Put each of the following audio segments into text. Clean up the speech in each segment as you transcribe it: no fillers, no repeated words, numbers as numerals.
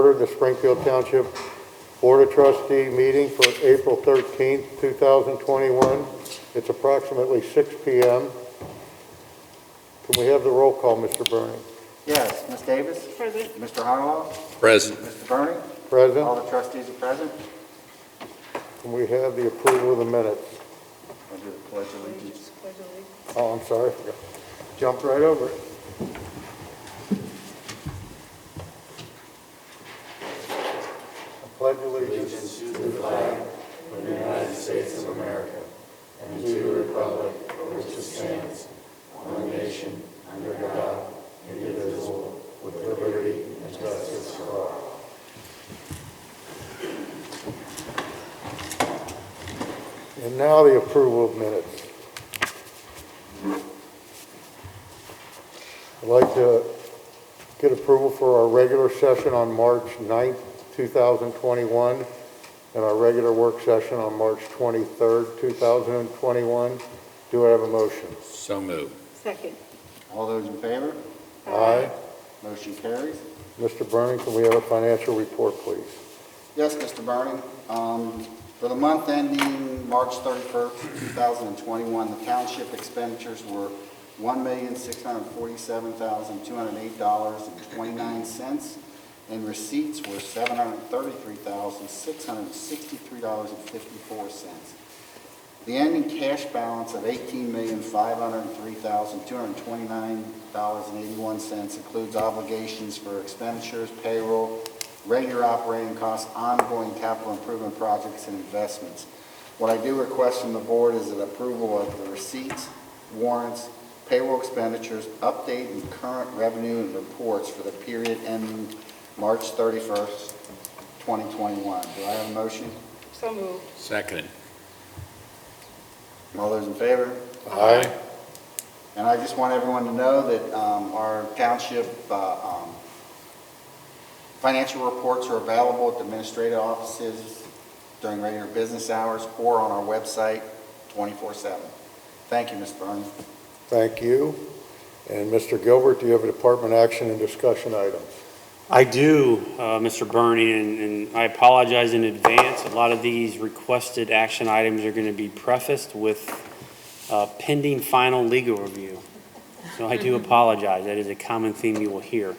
order the Springfield Township Board of Trustee meeting for April 13th, 2021. It's approximately 6 p.m. Can we have the roll call, Mr. Burning? Yes, Ms. Davis? Present. Mr. Harlow? Present. Mr. Burning? Present. All the trustees are present. Can we have the approval of the minutes? I'll do the pledge of allegiance. Oh, I'm sorry. I forgot. Jumped right over it. I pledge allegiance to the flag of the United States of America and to the republic for which it stands, one nation, under God, indivisible, with liberty and justice for all. And now the approval of minutes. I'd like to get approval for our regular session on March 9th, 2021, and our regular work session on March 23rd, 2021. Do I have a motion? So moved. Second. All those in favor? Aye. Motion carries. Mr. Burning, can we have a financial report, please? Yes, Mr. Burning. For the month ending March 31st, 2021, the township expenditures were $1,647,208.29, and receipts were $733,663.54. The ending cash balance of $18,503,229.81 includes obligations for expenditures, payroll, regular operating costs, ongoing capital improvement projects, and investments. What I do request from the board is an approval of the receipts, warrants, payroll expenditures, update and current revenue and reports for the period ending March 31st, 2021. Do I have a motion? So moved. Second. All those in favor? Aye. And I just want everyone to know that our township financial reports are available at the administrative offices during regular business hours or on our website 24/7. Thank you, Mr. Burns. Thank you. And Mr. Gilbert, do you have a department action and discussion item? I do, Mr. Burney, and I apologize in advance. A lot of these requested action items are going to be prefaced with pending final legal review. So I do apologize. That is a common theme you will hear.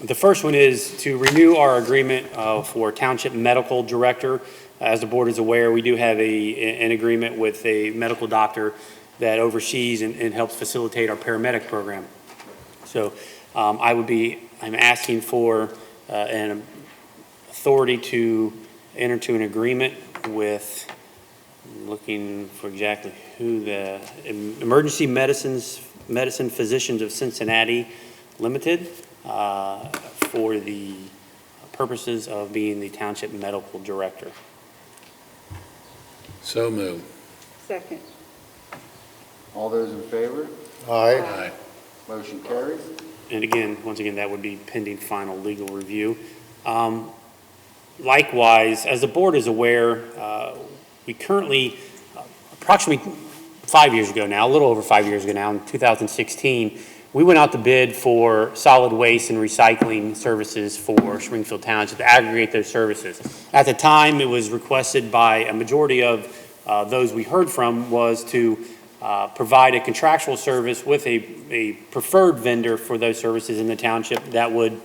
The first one is to renew our agreement for Township Medical Director. As the board is aware, we do have an agreement with a medical doctor that oversees and helps facilitate our paramedic program. So I'm asking for an authority to enter into an agreement with, looking for exactly who, the Emergency Medicine Physicians of Cincinnati Limited, for the purposes of being the Township Medical Director. So moved. Second. All those in favor? Aye. Aye. Motion carries. And again, once again, that would be pending final legal review. Likewise, as the board is aware, we currently, approximately 5 years ago now, a little over 5 years ago now, in 2016, we went out to bid for solid waste and recycling services for Springfield Township to aggregate those services. At the time, it was requested by a majority of those we heard from was to provide a contractual service with a preferred vendor for those services in the township that would,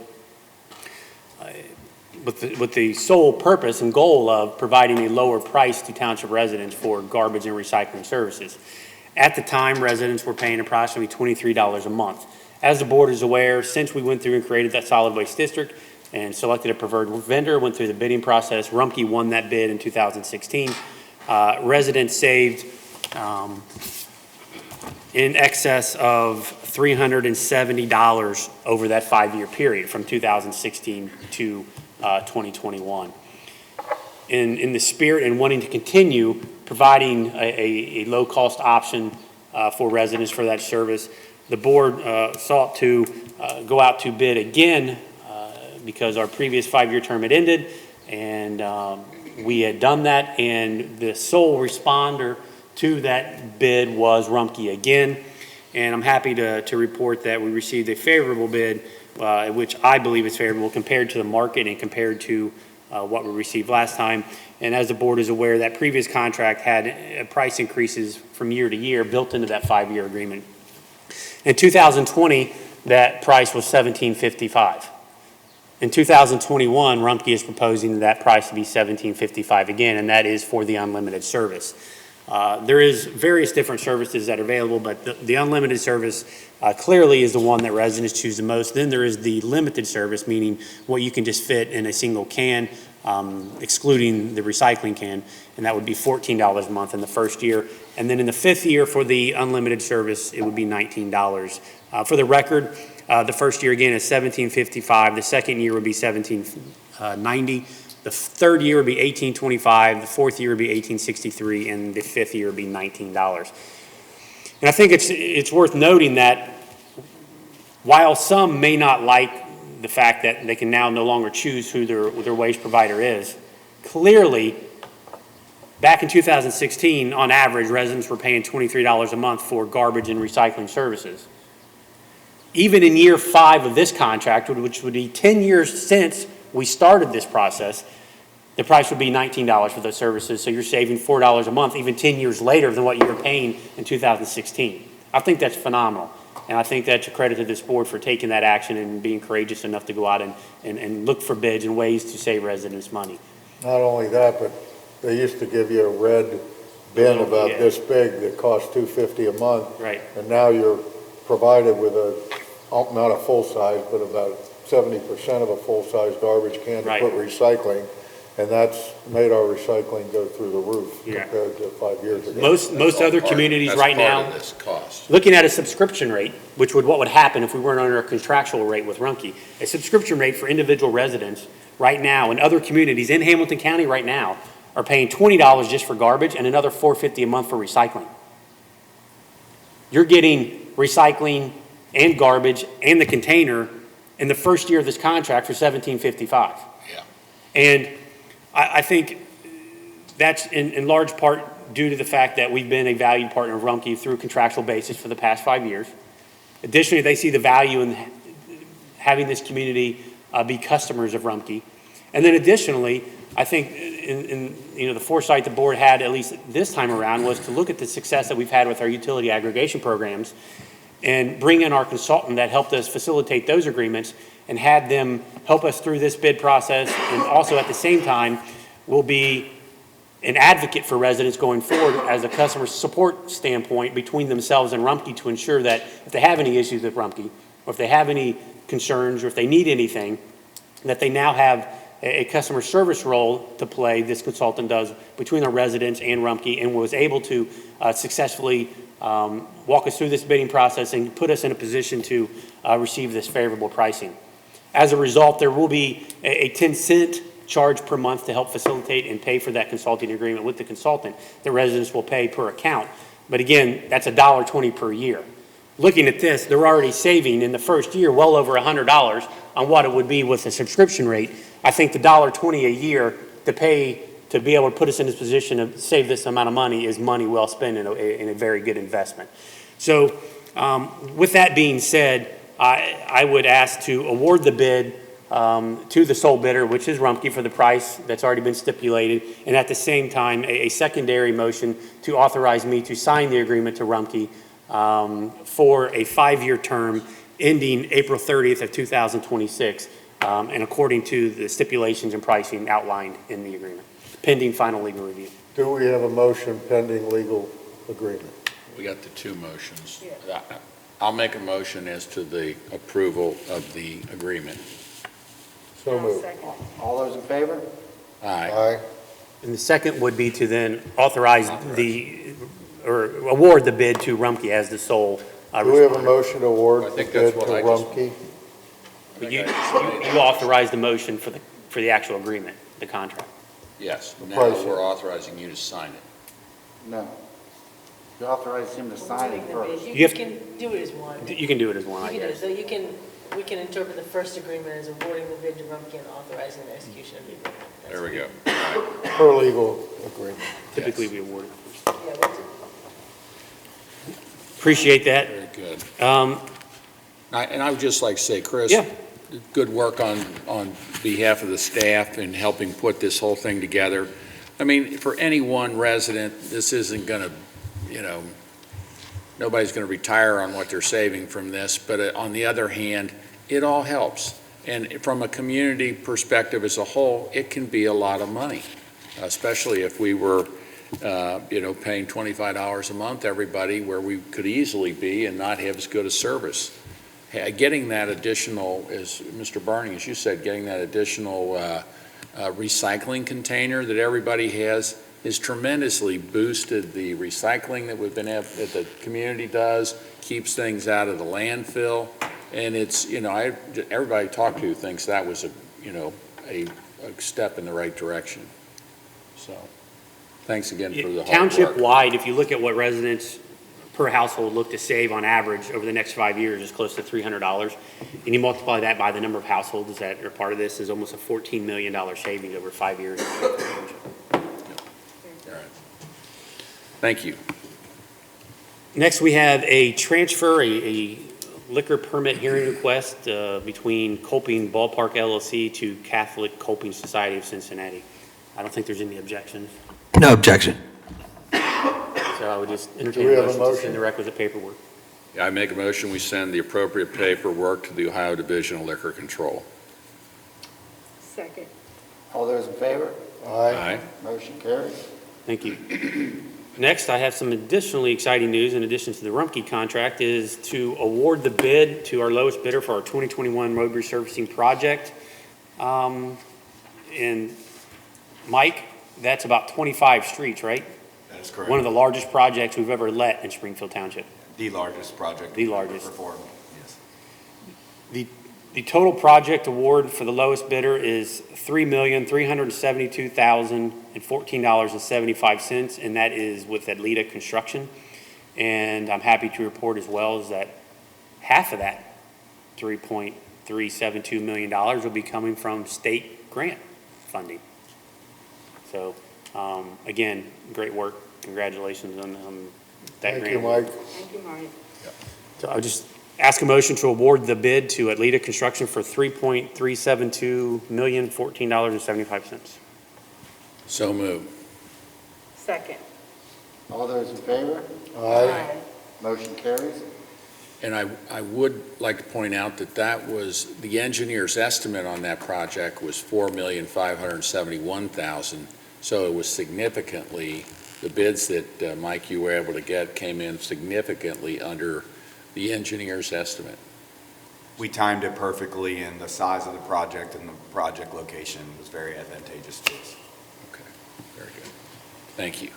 with the sole purpose and goal of providing a lower price to township residents for garbage and recycling services. At the time, residents were paying approximately $23 a month. As the board is aware, since we went through and created that solid waste district and selected a preferred vendor, went through the bidding process, Rumpke won that bid in 2016. Residents saved in excess of $370 over that 5-year period from 2016 to 2021. In the spirit and wanting to continue providing a low-cost option for residents for that service, the board sought to go out to bid again because our previous 5-year term had ended, and we had done that, and the sole responder to that bid was Rumpke again. and I'm happy to report that we received a favorable bid, which I believe is favorable compared to the market and compared to what we received last time. And as the board is aware, that previous contract had price increases from year to year built into that 5-year agreement. In 2020, that price was $17.55. In 2021, Rumpke is proposing that price to be $17.55 again, and that is for the unlimited service. There is various different services that are available, but the unlimited service clearly is the one that residents choose the most. Then there is the limited service, meaning what you can just fit in a single can, excluding the recycling can, and that would be $14 a month in the first year. And then in the 5th year for the unlimited service, it would be $19. For the record, the first year again is $17.55. The second year would be $17.90. The 3rd year would be $18.25. The 4th year would be $18.63, and the 5th year would be $19. And I think it's worth noting that while some may not like the fact that they can now no longer choose who their waste provider is, clearly, back in 2016, on average, residents were paying $23 a month for garbage and recycling services. Even in year 5 of this contract, which would be 10 years since we started this process, the price would be $19 for those services. So you're saving $4 a month, even 10 years later than what you were paying in 2016. I think that's phenomenal. And I think that's a credit to this board for taking that action and being courageous enough to go out and look for bids and ways to save residents money. Not only that, but they used to give you a red bin about this big that cost $2.50 a month. Right. And now you're provided with not a full size, but about 70% of a full-size garbage can to put recycling. And that's made our recycling go through the roof compared to 5 years ago. Most other communities right now, That's part of this cost. looking at a subscription rate, what would happen if we weren't under a contractual rate with Rumpke, a subscription rate for individual residents right now in other communities in Hamilton County right now are paying $20 just for garbage and another $4.50 a month for recycling. You're getting recycling and garbage and the container in the first year of this contract for $17.55. Yeah. And I think that's in large part due to the fact that we've been a valued partner of Rumpke through a contractual basis for the past 5 years. Additionally, they see the value in having this community be customers of Rumpke. And then additionally, I think in the foresight the board had, at least this time around, was to look at the success that we've had with our utility aggregation programs and bring in our consultant that helped us facilitate those agreements and had them help us through this bid process, and also at the same time will be an advocate for residents going forward as a customer support standpoint between themselves and Rumpke to ensure that if they have any issues with Rumpke, or if they have any concerns, or if they need anything, that they now have a customer service role to play, this consultant does, between our residents and Rumpke, and was able to successfully walk us through this bidding process and put us in a position to receive this favorable pricing. As a result, there will be a 10-cent charge per month to help facilitate and pay for that consulting agreement with the consultant that residents will pay per account. But again, that's $1.20 per year. Looking at this, they're already saving in the first year well over $100 on what it would be with a subscription rate. I think the $1.20 a year to pay to be able to put us in this position to save this amount of money is money well spent in a very good investment. So with that being said, I would ask to award the bid to the sole bidder, which is Rumpke, for the price that's already been stipulated, and at the same time, a secondary motion to authorize me to sign the agreement to Rumpke for a 5-year term ending April 30th of 2026, and according to the stipulations and pricing outlined in the agreement, pending final legal review. Do we have a motion pending legal agreement? We got the two motions. I'll make a motion as to the approval of the agreement. So moved. All those in favor? Aye. Aye. And the second would be to then authorize or award the bid to Rumpke as the sole Do we have a responder. motion to award I the think bid that's to what I just- Rumpke? But you authorize the motion for the actual agreement, the contract. Yes. Now pricing. we're authorizing you to sign it. No. You authorize him to sign it first. You You have- can do it as one. You can do it as one, I You can do guess. it. So we can interpret the first agreement as awarding the bid to Rumpke and authorizing the execution of the agreement. That's There we go. Per legal agreement. Typically, Yes. we award it first. Yeah, Appreciate that. Very good. Um, And I would just like to say, Chris, Yeah. good work on behalf of the staff in helping put this whole thing together. I mean, for any one resident, this isn't going to, nobody's going to retire on what they're saving from this, but on the other hand, it all helps. And from a community perspective as a whole, it can be a lot of money, especially if we were, paying $25 a month, everybody, where we could easily be and not have as good a service. Getting that additional, as Mr. Barney, as you said, getting that additional recycling container that everybody has tremendously boosted the recycling that that the community does, keeps things out of the landfill, and it's, everybody I talk to thinks that was a step in the right direction. So, thanks again for the hard work. Township-wide, if you look at what residents per household look to save on average over the next 5 years, is close to $300. And you multiply that by the number of households that are part of this, is almost a $14 million savings over 5 years. All right. Thank you. Next, we have a transfer, a liquor permit hearing request between Colping Ballpark LLC to Catholic Colping Society of Cincinnati. I don't think there's any objections. No objection. So I would just entertain Do we a have a motion to motion? send the requisite paperwork. Yeah, I make a motion, we send the appropriate paperwork to the Ohio Division of Liquor Control. Second. All those in favor? Aye. Motion carries. Thank you. Next, I have some additionally exciting news in addition to the Rumpke contract, is to award the bid to our lowest bidder for our 2021 road resurfacing project. And Mike, that's about 25 streets, right? That is correct. One of the largest projects we've ever let in Springfield Township. The largest project. The largest. Performed, yes. The total project award for the lowest bidder is $3,372,014.75, and that is with Adlita Construction. And I'm happy to report as well is that half of that $3.372 million will be coming from state grant funding. So, again, great work. Congratulations on that grant. Thank you, Mike. Thank you, Mike. So I'll just ask a motion to award the bid to Adlita Construction for $3.372,014.75. So moved. Second. All those in favor? Aye. Motion carries. And I would like to point out that was, the engineer's estimate on that project was $4,571,000. So it was significantly, the bids that, Mike, you were able to get came in significantly under the engineer's estimate. We timed it perfectly, and the size of the project and the project location was very advantageous to us. Okay, very good. Thank you.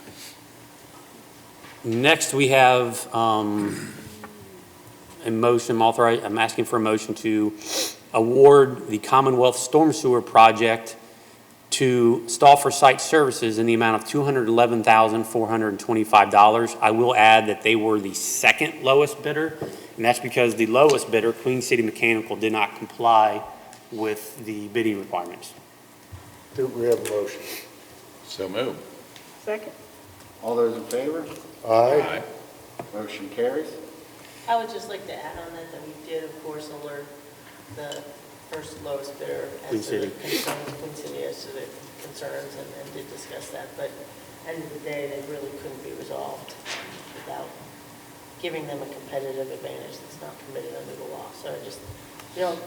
Next, we have a motion, I'm asking for a motion to award the Commonwealth Storm Sewer Project to Stauffer Site Services in the amount of $211,425. I will add that they were the second lowest bidder, and that's because the lowest bidder, Queen City Mechanical, did not comply with the bidding requirements. Do we have a motion? So moved. Second. All those in favor? Aye. Motion carries. I would just like to add on that we did, of course, alert the first lowest bidder Queen as to the City. concerns, Queen City, as to the concerns, and did discuss that. But end of the day, they really couldn't be resolved without giving them a competitive advantage that's not permitted under the law. So I just,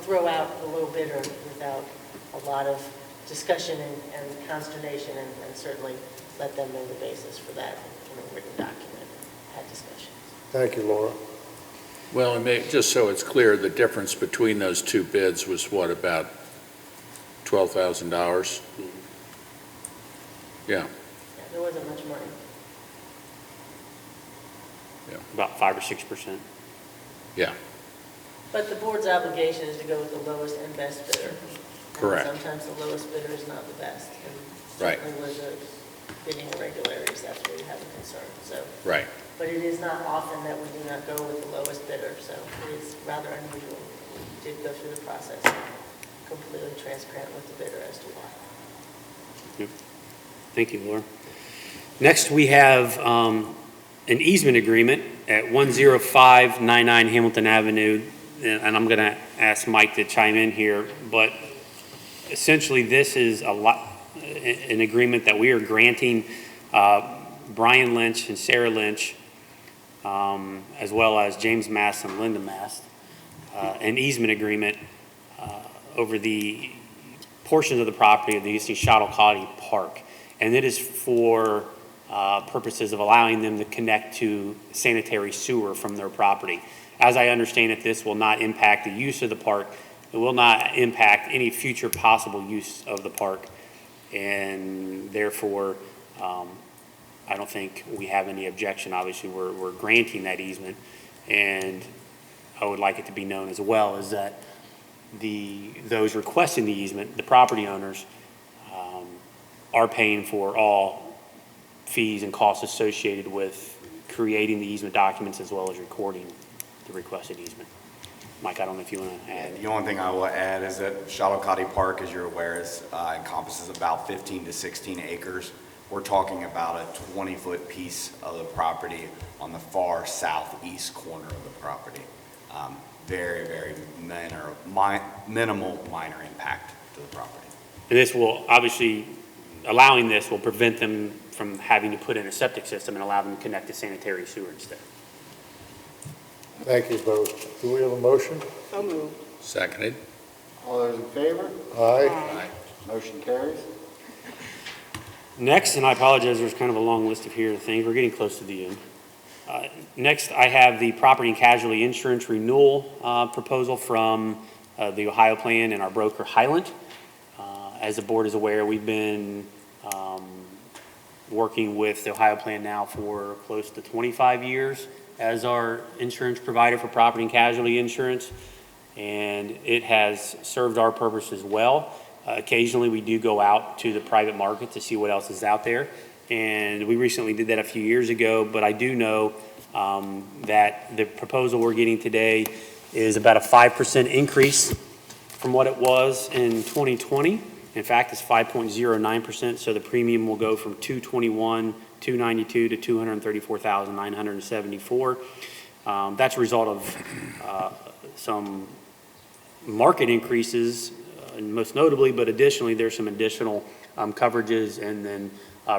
throw out the low bidder without a lot of discussion and consternation, and certainly let them know the basis for that in a written document, had discussions. Thank you, Laura. Well, and just so it's clear, the difference between those two bids was what, about $12,000? Yeah. Yeah, there wasn't much money. About 5 or 6%. Yeah. But the board's obligation is to go with the lowest and best bidder. And Correct. sometimes the lowest bidder is not the best. And Right. certainly where the bidding irregularities, that's where you have a concern. So, Right. but it is not often that we do not go with the lowest bidder, so it is rather unusual. We did go through the process, completely transparent with the bidder as to why. Thank you, Laura. Next, we have an easement agreement at 10599 Hamilton Avenue, and I'm going to ask Mike to chime in here, but essentially this is an agreement that we are granting Brian Lynch and Sarah Lynch, as well as James Mast and Linda Mast, an easement agreement over the portions of the property of the existing Shuttlecotty Park. And it is for purposes of allowing them to connect to sanitary sewer from their property. As I understand it, this will not impact the use of the park. It will not impact any future possible use of the park. And therefore, I don't think we have any objection. Obviously, we're granting that easement. And I would like it to be known as well is that those requesting the easement, the property owners, are paying for all fees and costs associated with creating the easement documents as well as recording the requested easement. Mike, I don't know if you want to add. The only thing I will add is that Shuttlecotty Park, as you're aware, encompasses about 15 to 16 acres. We're talking about a 20-foot piece of the property on the far southeast corner of the property. Very, very minimal minor impact to the property. And this will, obviously, allowing this will prevent them from having to put in a septic system and allow them to connect to sanitary sewer instead. Thank you both. Do we have a motion? So moved. Seconded. All those in favor? Aye. Motion carries. Next, and I apologize, there's kind of a long list of here things. We're getting close to the end. Next, I have the property and casualty insurance renewal proposal from the Ohio Plan and our broker Highland. As the board is aware, we've been working with the Ohio Plan now for close to 25 years as our insurance provider for property and casualty insurance, and it has served our purposes well. Occasionally, we do go out to the private market to see what else is out there, and we recently did that a few years ago, but I do know that the proposal we're getting today is about a 5% increase from what it was in 2020. In fact, it's 5.09%, so the premium will go from $221,292 to $234,974. That's a result of some market increases, most notably, but additionally, there's some additional coverages and then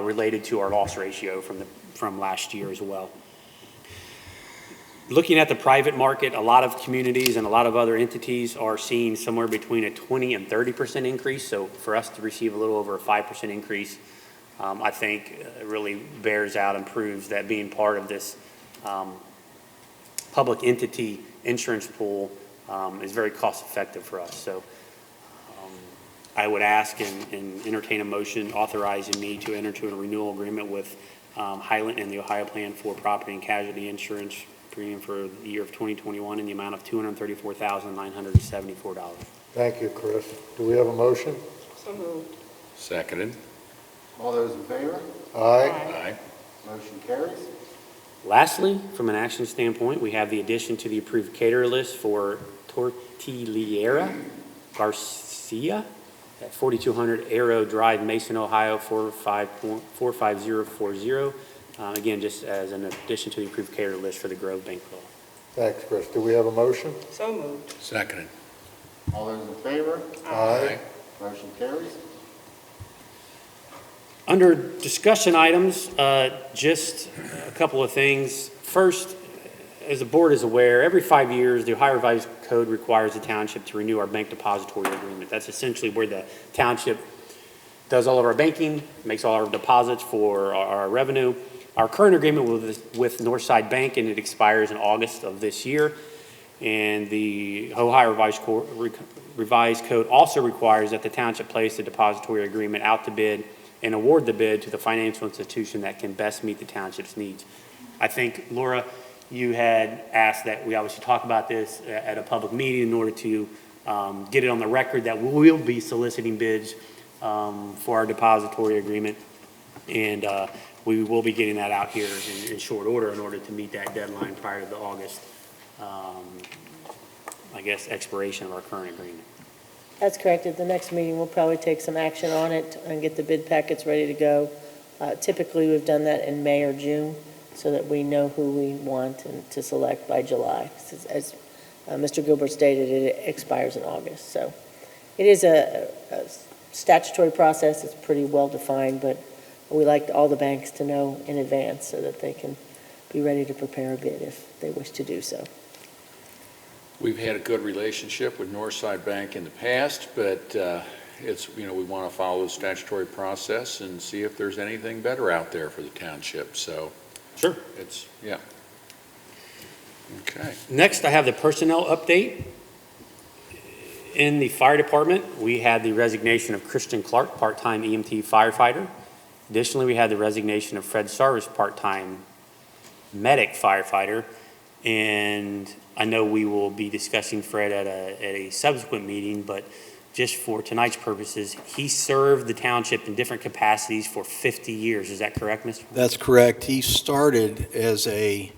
related to our loss ratio from last year as well. Looking at the private market, a lot of communities and a lot of other entities are seeing somewhere between a 20 and 30% increase. So for us to receive a little over a 5% increase, I think really bears out and proves that being part of this public entity insurance pool is very cost effective for us. So I would ask and entertain a motion authorizing me to enter into a renewal agreement with Highland and the Ohio Plan for property and casualty insurance premium for the year of 2021 in the amount of $234,974. Thank you, Chris. Do we have a motion? So moved. Seconded. All those in favor? Aye. Aye. Motion carries. Lastly, from an action standpoint, we have the addition to the approved caterer list for Tortillera Garcia at 4200 Arrow Drive, Mason, Ohio, 45040. Again, just as an addition to the approved caterer list for the Grove Banquet. Thanks, Chris. Do we have a motion? So moved. Seconded. All those in favor? Aye. Motion carries. Under discussion items, just a couple of things. First, as the board is aware, every 5 years, the Ohio Revised Code requires the township to renew our bank depository agreement. That's essentially where the township does all of our banking, makes all our deposits for our revenue. Our current agreement with Northside Bank, and it expires in August of this year. And the Ohio Revised Code also requires that the township place the depository agreement out to bid and award the bid to the financial institution that can best meet the township's needs. I think, Laura, you had asked that we obviously talk about this at a public meeting in order to get it on the record that we will be soliciting bids for our depository agreement. And we will be getting that out here in short order in order to meet that deadline prior to the August, expiration of our current agreement. That's correct. At the next meeting, we'll probably take some action on it and get the bid packets ready to go. Typically, we've done that in May or June, so that we know who we want and to select by July. As Mr. Gilbert stated, it expires in August. So it is a statutory process. It's pretty well-defined, but we like all the banks to know in advance so that they can be ready to prepare a bid if they wish to do so. We've had a good relationship with Northside Bank in the past, but it's, we want to follow the statutory process and see if there's anything better out there for the township. So Sure. it's, yeah. Okay. Next, I have the personnel update. In the fire department, we had the resignation of Christian Clark, part-time EMT firefighter. Additionally, we had the resignation of Fred Sarvis, part-time medic firefighter. And I know we will be discussing Fred at a subsequent meeting, but just for tonight's purposes, he served the township in different capacities for 50 years. Is that correct, Mr.? That's correct. He started as a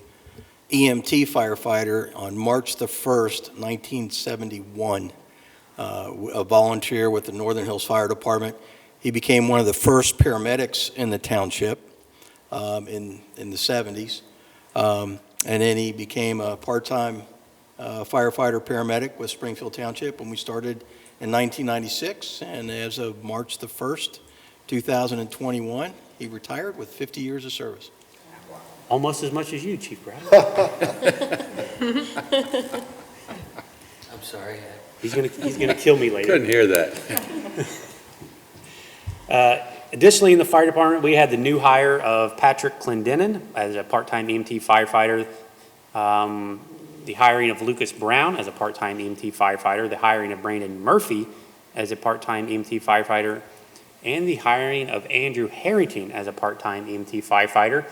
EMT firefighter on March the 1st, 1971, a volunteer with the Northern Hills Fire Department. He became one of the first paramedics in the township in the 70s. And then he became a part-time firefighter paramedic with Springfield Township when we started in 1996. And as of March the 1st, 2021, he retired with 50 years of service. Almost as much as you, Chief Bradley. I'm sorry. He's gonna kill me later. Couldn't hear that. Additionally, in the fire department, we had the new hire of Patrick Clendenin as a part-time EMT firefighter, the hiring of Lucas Brown as a part-time EMT firefighter, the hiring of Brandon Murphy as a part-time EMT firefighter, and the hiring of Andrew Harrington as a part-time EMT firefighter,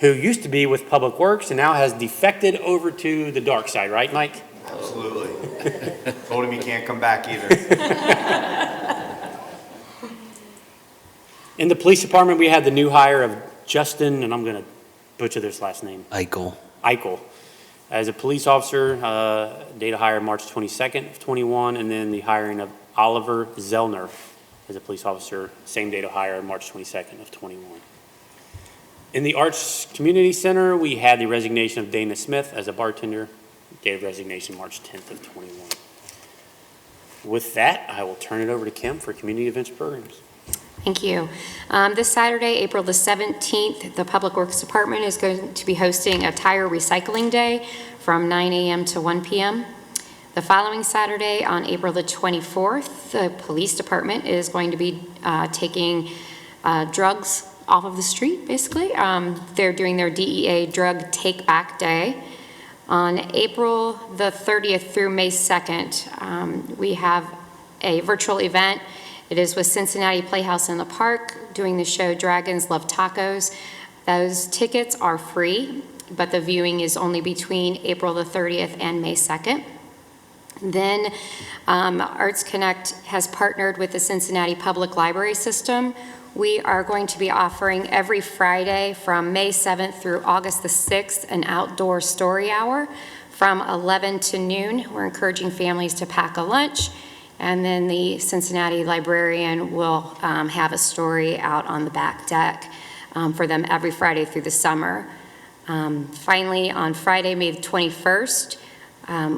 who used to be with Public Works and now has defected over to the dark side, right, Mike? Absolutely. Told him he can't come back either. In the police department, we had the new hire of Justin, and I'm going to butcher this last name, Eichel. as a police officer, date of hire March 22nd of 21, and then the hiring of Oliver Zellner as a police officer, same date of hire, March 22nd of 21. In the Arts Community Center, we had the resignation of Dana Smith as a bartender, date of resignation March 10th of 21. With that, I will turn it over to Kim for community events programs. Thank you. This Saturday, April the 17th, the Public Works Department is going to be hosting a tire recycling day from 9 a.m. to 1 p.m. The following Saturday, on April the 24th, the Police Department is going to be taking drugs off of the street, basically. They're doing their DEA Drug Take Back Day. On April the 30th through May 2nd, we have a virtual event. It is with Cincinnati Playhouse in the Park doing the show Dragons Love Tacos. Those tickets are free, but the viewing is only between April the 30th and May 2nd. Then Arts Connect has partnered with the Cincinnati Public Library System. We are going to be offering every Friday from May 7th through August the 6th an outdoor story hour from 11 to noon. We're encouraging families to pack a lunch. And then the Cincinnati librarian will have a story out on the back deck for them every Friday through the summer. Finally, on Friday, May the 21st,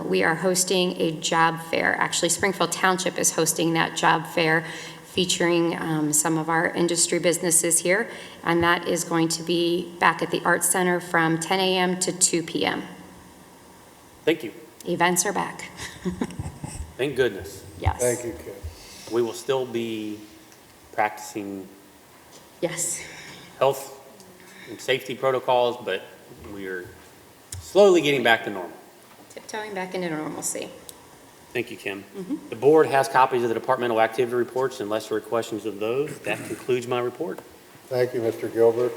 we are hosting a job fair. Actually, Springfield Township is hosting that job fair featuring some of our industry businesses here. And that is going to be back at the Arts Center from 10 a.m. to 2 p.m. Thank you. Events are back. Thank goodness. Yes. Thank you, Kim. We will still be practicing Yes. health and safety protocols, but we are slowly getting back to normal. Tiptoeing back into normalcy. Thank you, Kim. The board has copies of the departmental activity reports. Unless there are questions of those, that concludes my report. Thank you, Mr. Gilbert.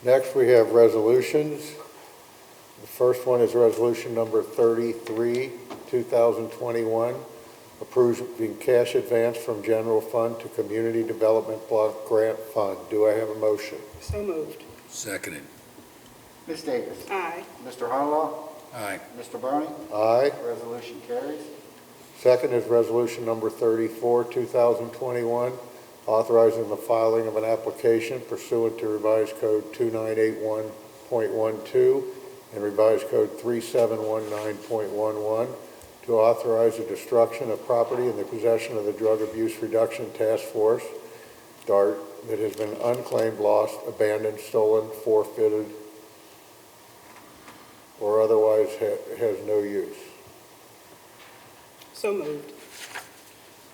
Next, we have resolutions. The first one is resolution number 33, 2021, approving cash advance from general fund to community development block grant fund. Do I have a motion? So moved. Seconded. Ms. Davis. Aye. Mr. Honolaw. Aye. Mr. Bernie. Aye. Resolution carries. Second is resolution number 34, 2021, authorizing the filing of an application pursuant to revised code 2981 3719.12 and Revised Code 3719.11 to authorize the destruction of property in the possession of the Drug Abuse Reduction Task Force, DART, that has been unclaimed, lost, abandoned, stolen, forfeited, or otherwise has no use. So moved.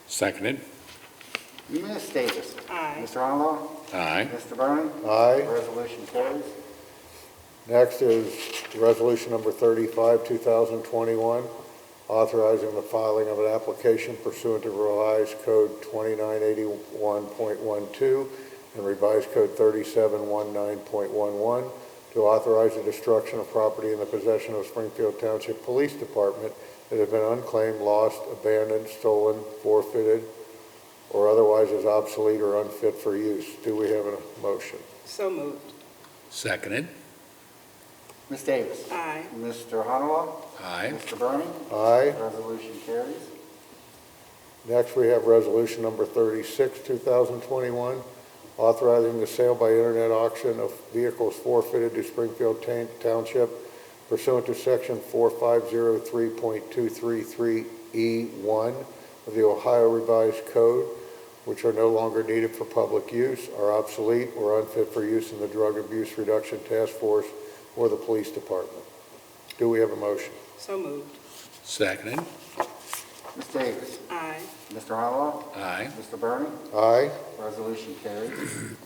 Seconded. Ms. Davis. Aye. Mr. Honolo? Aye. Mr. Bernie? Aye. Resolution carries. Next is Resolution Number 35, 2021, authorizing the filing of an application pursuant to Revised Code 2981.12 and Revised Code 3719.11 to authorize the destruction of property in the possession of Springfield Township Police Department that has been unclaimed, lost, abandoned, stolen, forfeited, or otherwise is obsolete or unfit for use. Do we have a motion? So moved. Seconded. Ms. Davis. Aye. Mr. Honolo? Aye. Mr. Bernie? Aye. Resolution carries. Next, we have Resolution Number 36, 2021, authorizing the sale by internet auction of vehicles forfeited to Springfield Township pursuant to Section 4503.233E1 of the Ohio Revised Code, which are no longer needed for public use, are obsolete, or unfit for use in the Drug Abuse Reduction Task Force or the Police Department. Do we have a motion? So moved. Seconded. Ms. Davis. Aye. Mr. Honolo? Aye. Mr. Bernie? Aye. Resolution carries.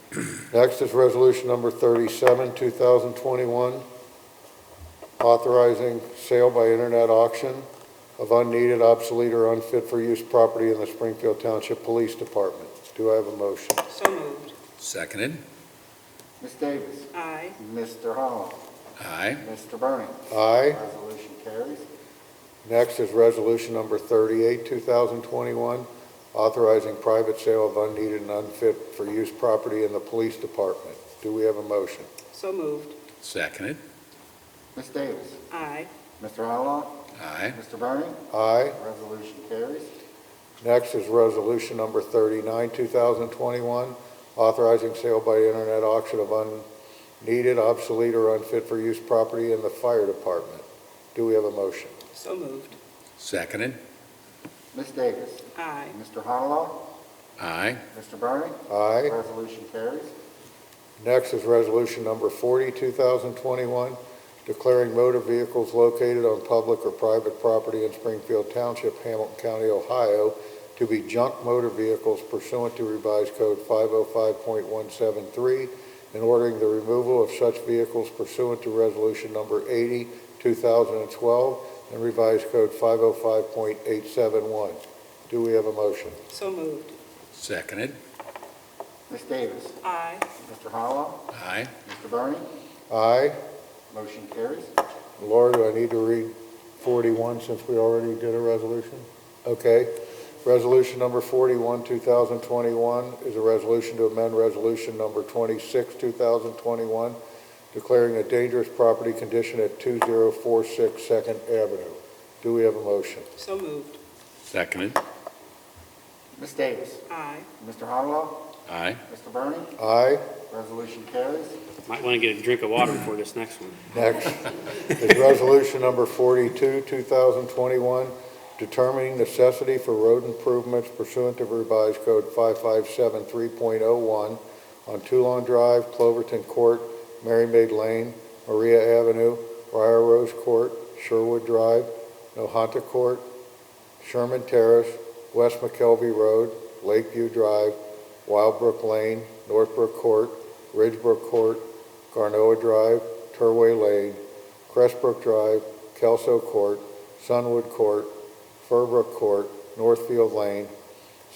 Next is Resolution Number 37, 2021, authorizing sale by internet auction of unneeded, obsolete, or unfit for use property in the Springfield Township Police Department. Do I have a motion? So moved. Seconded. Ms. Davis. Aye. Mr. Honolo? Aye. Mr. Bernie? Aye. Resolution carries. Next is Resolution Number 38, 2021, authorizing private sale of unneeded and unfit for use property in the Police Department. Do we have a motion? So moved. Seconded. Ms. Davis. Aye. Mr. Honolo? Aye. Mr. Bernie? Aye. Resolution carries. Next is Resolution Number 39, 2021, authorizing sale by internet auction of unneeded, obsolete, or unfit for use property in the Fire Department. Do we have a motion? So moved. Seconded. Ms. Davis. Aye. Mr. Honolo? Aye. Mr. Bernie? Aye. Resolution carries. Next is Resolution Number 40, 2021, declaring motor vehicles located on public or private property in Springfield Township, Hamilton County, Ohio, to be junk motor vehicles pursuant to Revised Code 505.173, and ordering the removal of such vehicles pursuant to Resolution Number 80, 2012, and Revised Code 505.871. Do we have a motion? So moved. Seconded. Ms. Davis. Aye. Mr. Honolo? Aye. Mr. Bernie? Aye. Motion carries. Laura, do I need to read 41 since we already did a resolution? Okay. Resolution number 41, 2021 is a resolution to amend Resolution number 26, 2021, declaring a dangerous property condition at 2046 2nd Avenue. Do we have a motion? So moved. Seconded. Ms. Davis. Aye. Mr. Honolo? Aye. Mr. Bernie? Aye. Resolution carries. Might want to get a drink of water before this next one. Next is Resolution number 42, 2021, determining necessity for road improvements pursuant to Revised Code 5573.01 on Toulon Drive, Cloverton Court, Mary Maid Lane, Maria Avenue, Briar Rose Court, Sherwood Drive, Nohanta Court, Sherman Terrace, West McKelvey Road, Lakeview Drive, Wildbrook Lane, Northbrook Court, Ridgebrook Court, Garnoa Drive, Turway Lane, Crestbrook Drive, Kelso Court, Sunwood Court, Furbrook Court, Northfield Lane,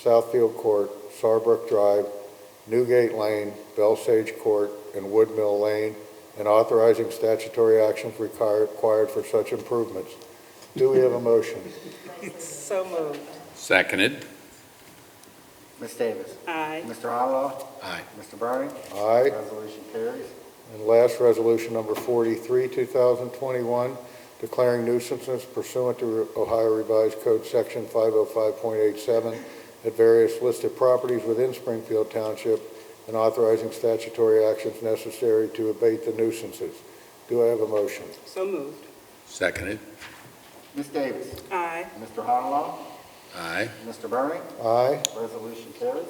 Southfield Court, Sarbrook Drive, Newgate Lane, Bellsage Court, and Woodmill Lane, and authorizing statutory actions required for such improvements. Do we have a motion? So moved. Seconded. Ms. Davis. Aye. Mr. Honolo? Aye. Mr. Bernie? Aye. Resolution carries. And last, Resolution number 43, 2021, declaring nuisances pursuant to Ohio Revised Code Section 505.87 at various listed properties within Springfield Township and authorizing statutory actions necessary to abate the nuisances. Do I have a motion? So moved. Seconded. Ms. Davis? Aye. Mr. Honolo? Aye. Mr. Burning? Aye. Resolution carries.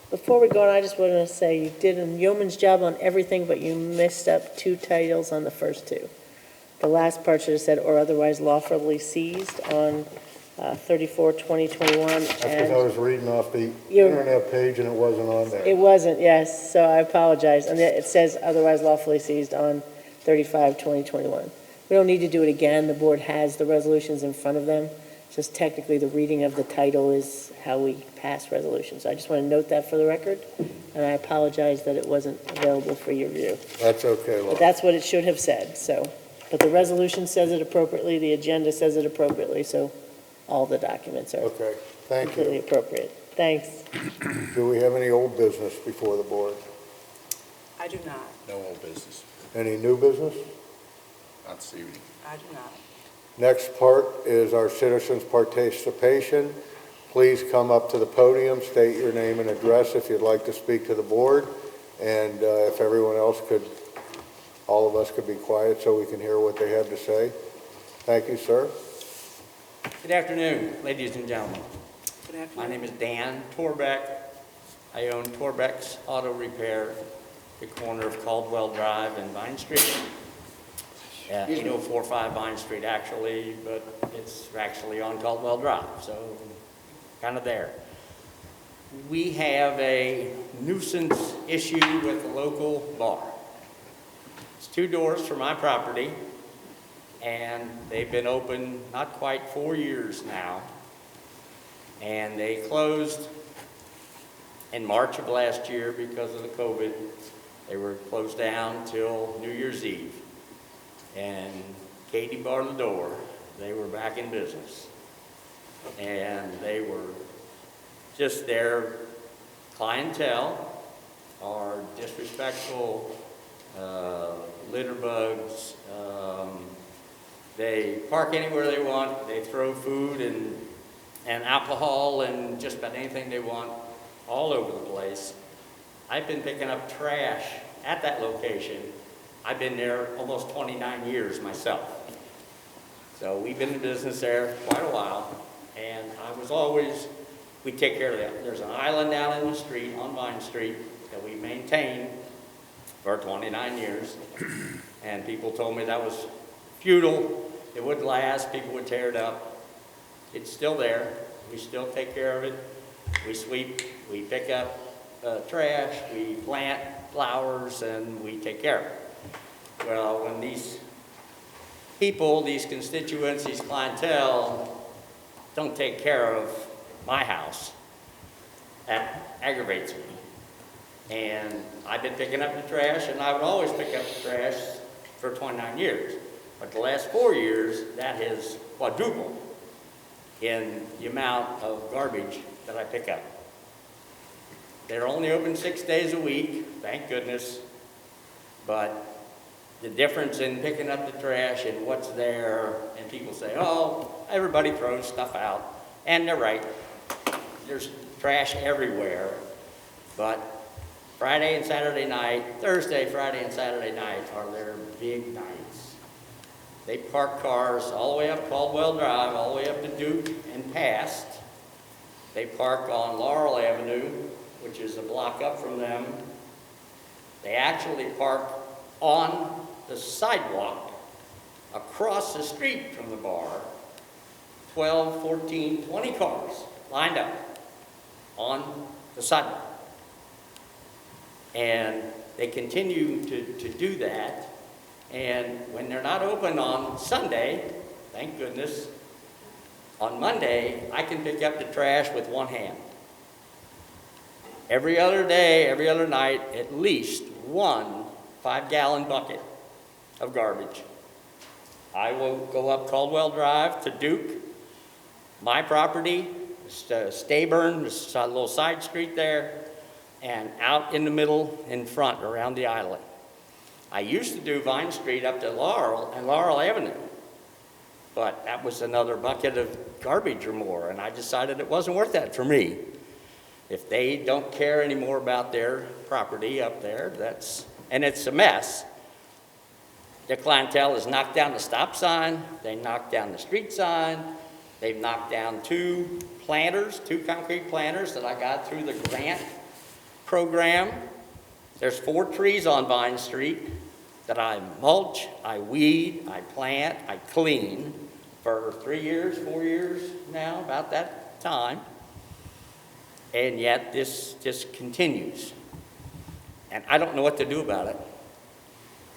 Before we go on, I just wanted to say you did a yeoman's job on everything, but you messed up 2 titles on the first 2. The last part should have said, or otherwise lawfully seized on 34/2021. That's because I was reading off the You- internet page and it wasn't on there. It wasn't, yes, so I apologize. And it says otherwise lawfully seized on 35/2021. We don't need to do it again. The board has the resolutions in front of them. Just technically, the reading of the title is how we pass resolutions. I just want to note that for the record, and I apologize that it wasn't available for your view. That's okay, Laura. But that's what it should have said, so. But the resolution says it appropriately, the agenda says it appropriately, so all the documents are Okay, thank completely you. appropriate. Thanks. Do we have any old business before the board? I do not. No old business. Any new business? Not this evening. I do not. Next part is our citizens' participation. Please come up to the podium, state your name and address if you'd like to speak to the board. And if everyone else could, all of us could be quiet so we can hear what they have to say. Thank you, sir. Good afternoon, ladies and gentlemen. Good afternoon. My name is Dan Torbeck. I own Torbeck's Auto Repair, the corner of Caldwell Drive and Vine Street. 8045 Vine Street, actually, but it's actually on Caldwell Drive, so kind of there. We have a nuisance issue with the local bar. It's 2 doors from my property, and they've been open not quite 4 years now. And they closed in March of last year because of the COVID. They were closed down till New Year's Eve. And Katie barred the door. They were back in business. And they were just their clientele are disrespectful, litter bugs. They park anywhere they want. They throw food and alcohol and just about anything they want all over the place. I've been picking up trash at that location. I've been there almost 29 years myself. So we've been in business there quite a while, and I was always, we take care of that. There's an island down in the street, on Vine Street, that we maintained for 29 years, and people told me that was futile, it wouldn't last, people would tear it up. It's still there, we still take care of it. We sweep, we pick up trash, we plant flowers, and we take care of it. Well, when these people, these constituents, these clientele don't take care of my house, that aggravates me. And I've been picking up the trash, and I would always pick up the trash for 29 years. But the last 4 years, that has quadrupled in the amount of garbage that I pick up. They're only open 6 days a week, thank goodness, but the difference in picking up the trash and what's there, and people say, oh, everybody throws stuff out, and they're right. There's trash everywhere, but Friday and Saturday night, Thursday, Friday, and Saturday night are their big nights. They park cars all the way up Caldwell Drive, all the way up to Duke and past. They park on Laurel Avenue, which is a block up from them. They actually park on the sidewalk across the street from the bar, 12, 14, 20 cars lined up on the sidewalk. And they continue to do that. And when they're not open on Sunday, thank goodness, on Monday, I can pick up the trash with one hand. Every other day, every other night, at least one 5-gallon bucket of garbage. I will go up Caldwell Drive to Duke, my property, Stayburn, there's a little side street there, and out in the middle, in front, around the island. I used to do Vine Street up to Laurel and Laurel Avenue, but that was another bucket of garbage or more, and I decided it wasn't worth that for me. If they don't care anymore about their property up there, and it's a mess, Their clientele has knocked down the stop sign, they knocked down the street sign, they've knocked down two concrete planters that I got through the grant program. There's 4 trees on Vine Street that I mulch, I weed, I plant, I clean for 3 years, 4 years now, about that time. And yet this just continues. And I don't know what to do about it.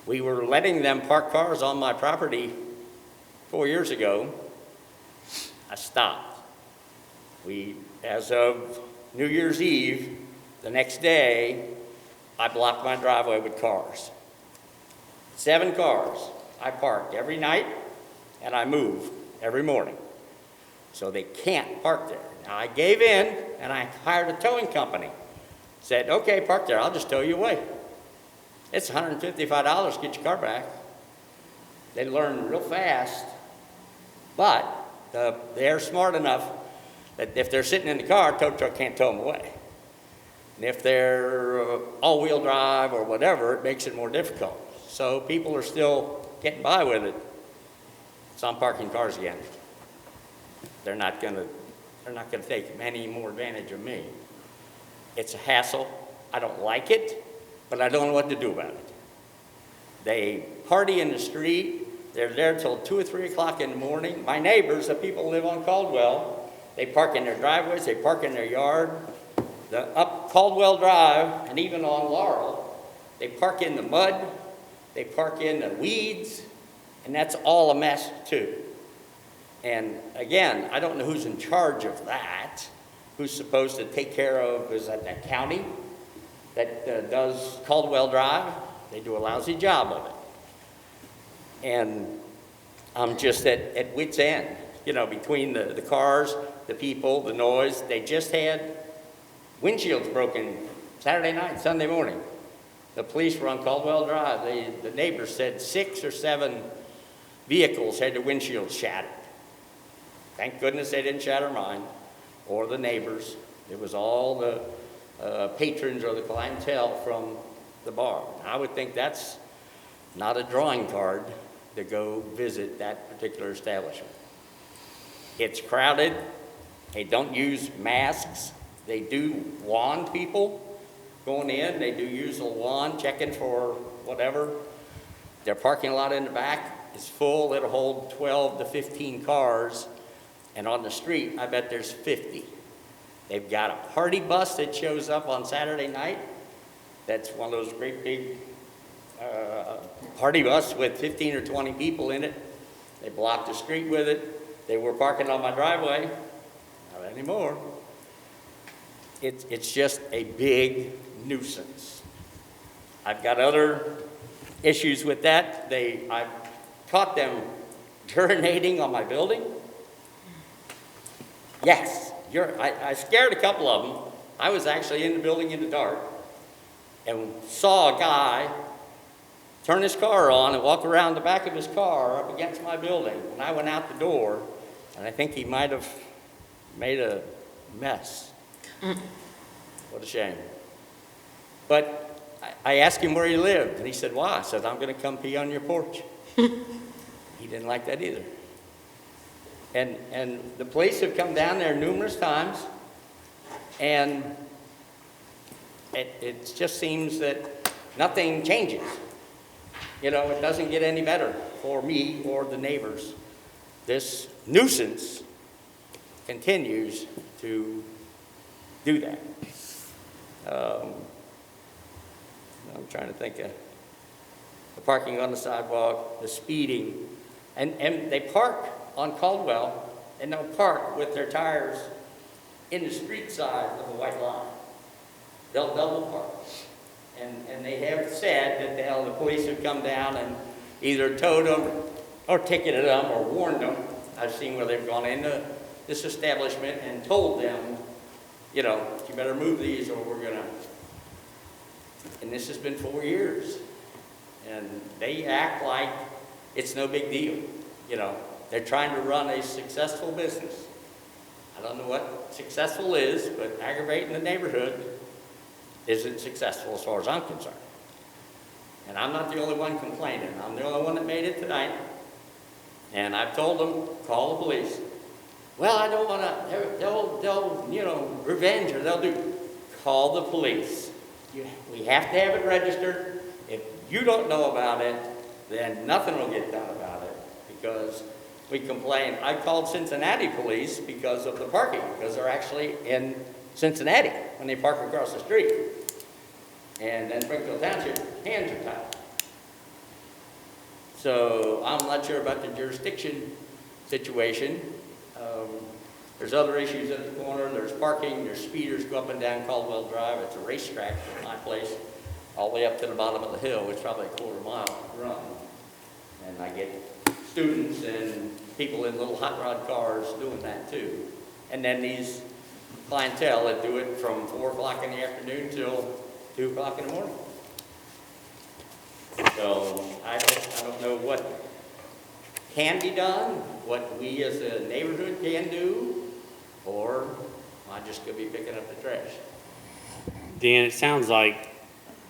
We were letting them park cars on my property 4 years ago. I stopped. As of New Year's Eve, the next day, I blocked my driveway with cars. 7 cars I parked every night, and I move every morning. So they can't park there. Now, I gave in, and I hired a towing company. Said, okay, park there, I'll just tow you away. It's $155 to get your car back. They learn real fast, but they're smart enough that if they're sitting in the car, tow truck can't tow them away. And if they're all-wheel drive or whatever, it makes it more difficult. So people are still getting by with it. So I'm parking cars again. They're not gonna take any more advantage of me. It's a hassle. I don't like it, but I don't know what to do about it. They party in the street. They're there till 2 or 3 o'clock in the morning. My neighbors, the people who live on Caldwell, they park in their driveways, they park in their yard. Up Caldwell Drive and even on Laurel, they park in the mud, they park in the weeds, and that's all a mess too. And again, I don't know who's in charge of that, who's supposed to take care of, is that the county that does Caldwell Drive? They do a lousy job of it. And I'm just at wit's end, between the cars, the people, the noise. They just had windshields broken Saturday night, Sunday morning. The police were on Caldwell Drive. The neighbors said 6 or 7 vehicles had their windshields shattered. Thank goodness they didn't shatter mine or the neighbors. It was all the patrons or the clientele from the bar. I would think that's not a drawing card to go visit that particular establishment. It's crowded. They don't use masks. They do wand people going in. They do use a wand, checking for whatever. Their parking lot in the back is full. It'll hold 12 to 15 cars. And on the street, I bet there's 50. They've got a party bus that shows up on Saturday night. That's one of those great big party bus with 15 or 20 people in it. They blocked the street with it. They were parking on my driveway. Not anymore. It's just a big nuisance. I've got other issues with that. I've caught them urinating on my building. Yes, I scared a couple of them. I was actually in the building in the dark and saw a guy turn his car on and walk around the back of his car up against my building. And I went out the door, and I think he might have made a mess. What a shame. But I asked him where he lived, and he said, why? I said, I'm going to come pee on your porch. He didn't like that either. And the police have come down there numerous times, and it just seems that nothing changes. It doesn't get any better for me or the neighbors. This nuisance continues to do that. I'm trying to think of the parking on the sidewalk, the speeding, and they park on Caldwell, and they'll park with their tires in the street side of the white line. They'll double park. And they have said that the police have come down and either towed them or ticketed them or warned them. I've seen where they've gone into this establishment and told them, you better move these or we're going to. And this has been 4 years. And they act like it's no big deal. They're trying to run a successful business. I don't know what successful is, but aggravating the neighborhood isn't successful as far as I'm concerned. And I'm not the only one complaining. I'm the only one that made it tonight. And I've told them, call the police. Well, I don't want to, they'll revenge, or they'll do. Call the police. We have to have it registered. If you don't know about it, then nothing will get done about it, because we complain. I called Cincinnati police because of the parking, because they're actually in Cincinnati when they park across the street. And then Springfield Township hands are tied. So I'm not sure about the jurisdiction situation. There's other issues at the corner. There's parking, there's speeders go up and down Caldwell Drive. It's a racetrack from my place all the way up to the bottom of the hill. It's probably a quarter-mile run. And I get students and people in little hot rod cars doing that too. And then these clientele that do it from 4 o'clock in the afternoon till 2 o'clock in the morning. So I don't know what can be done, what we as a neighborhood can do, or am I just going to be picking up the trash? Dan, it sounds like,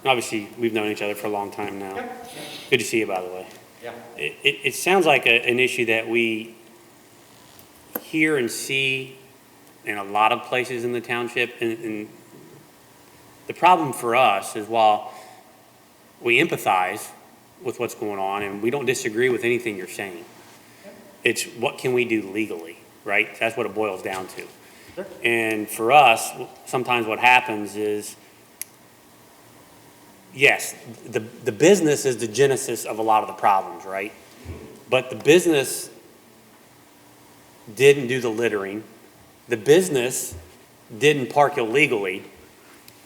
obviously, we've known each other for a long time now. Yep. Good to see you, by the way. Yeah. It sounds like an issue that we hear and see in a lot of places in the township. And the problem for us is, while we empathize with what's going on and we don't disagree with anything you're saying, it's what can we do legally, right? That's what it boils down to. Sure. And for us, sometimes what happens is, yes, the business is the genesis of a lot of the problems, right? But the business didn't do the littering. The business didn't park illegally.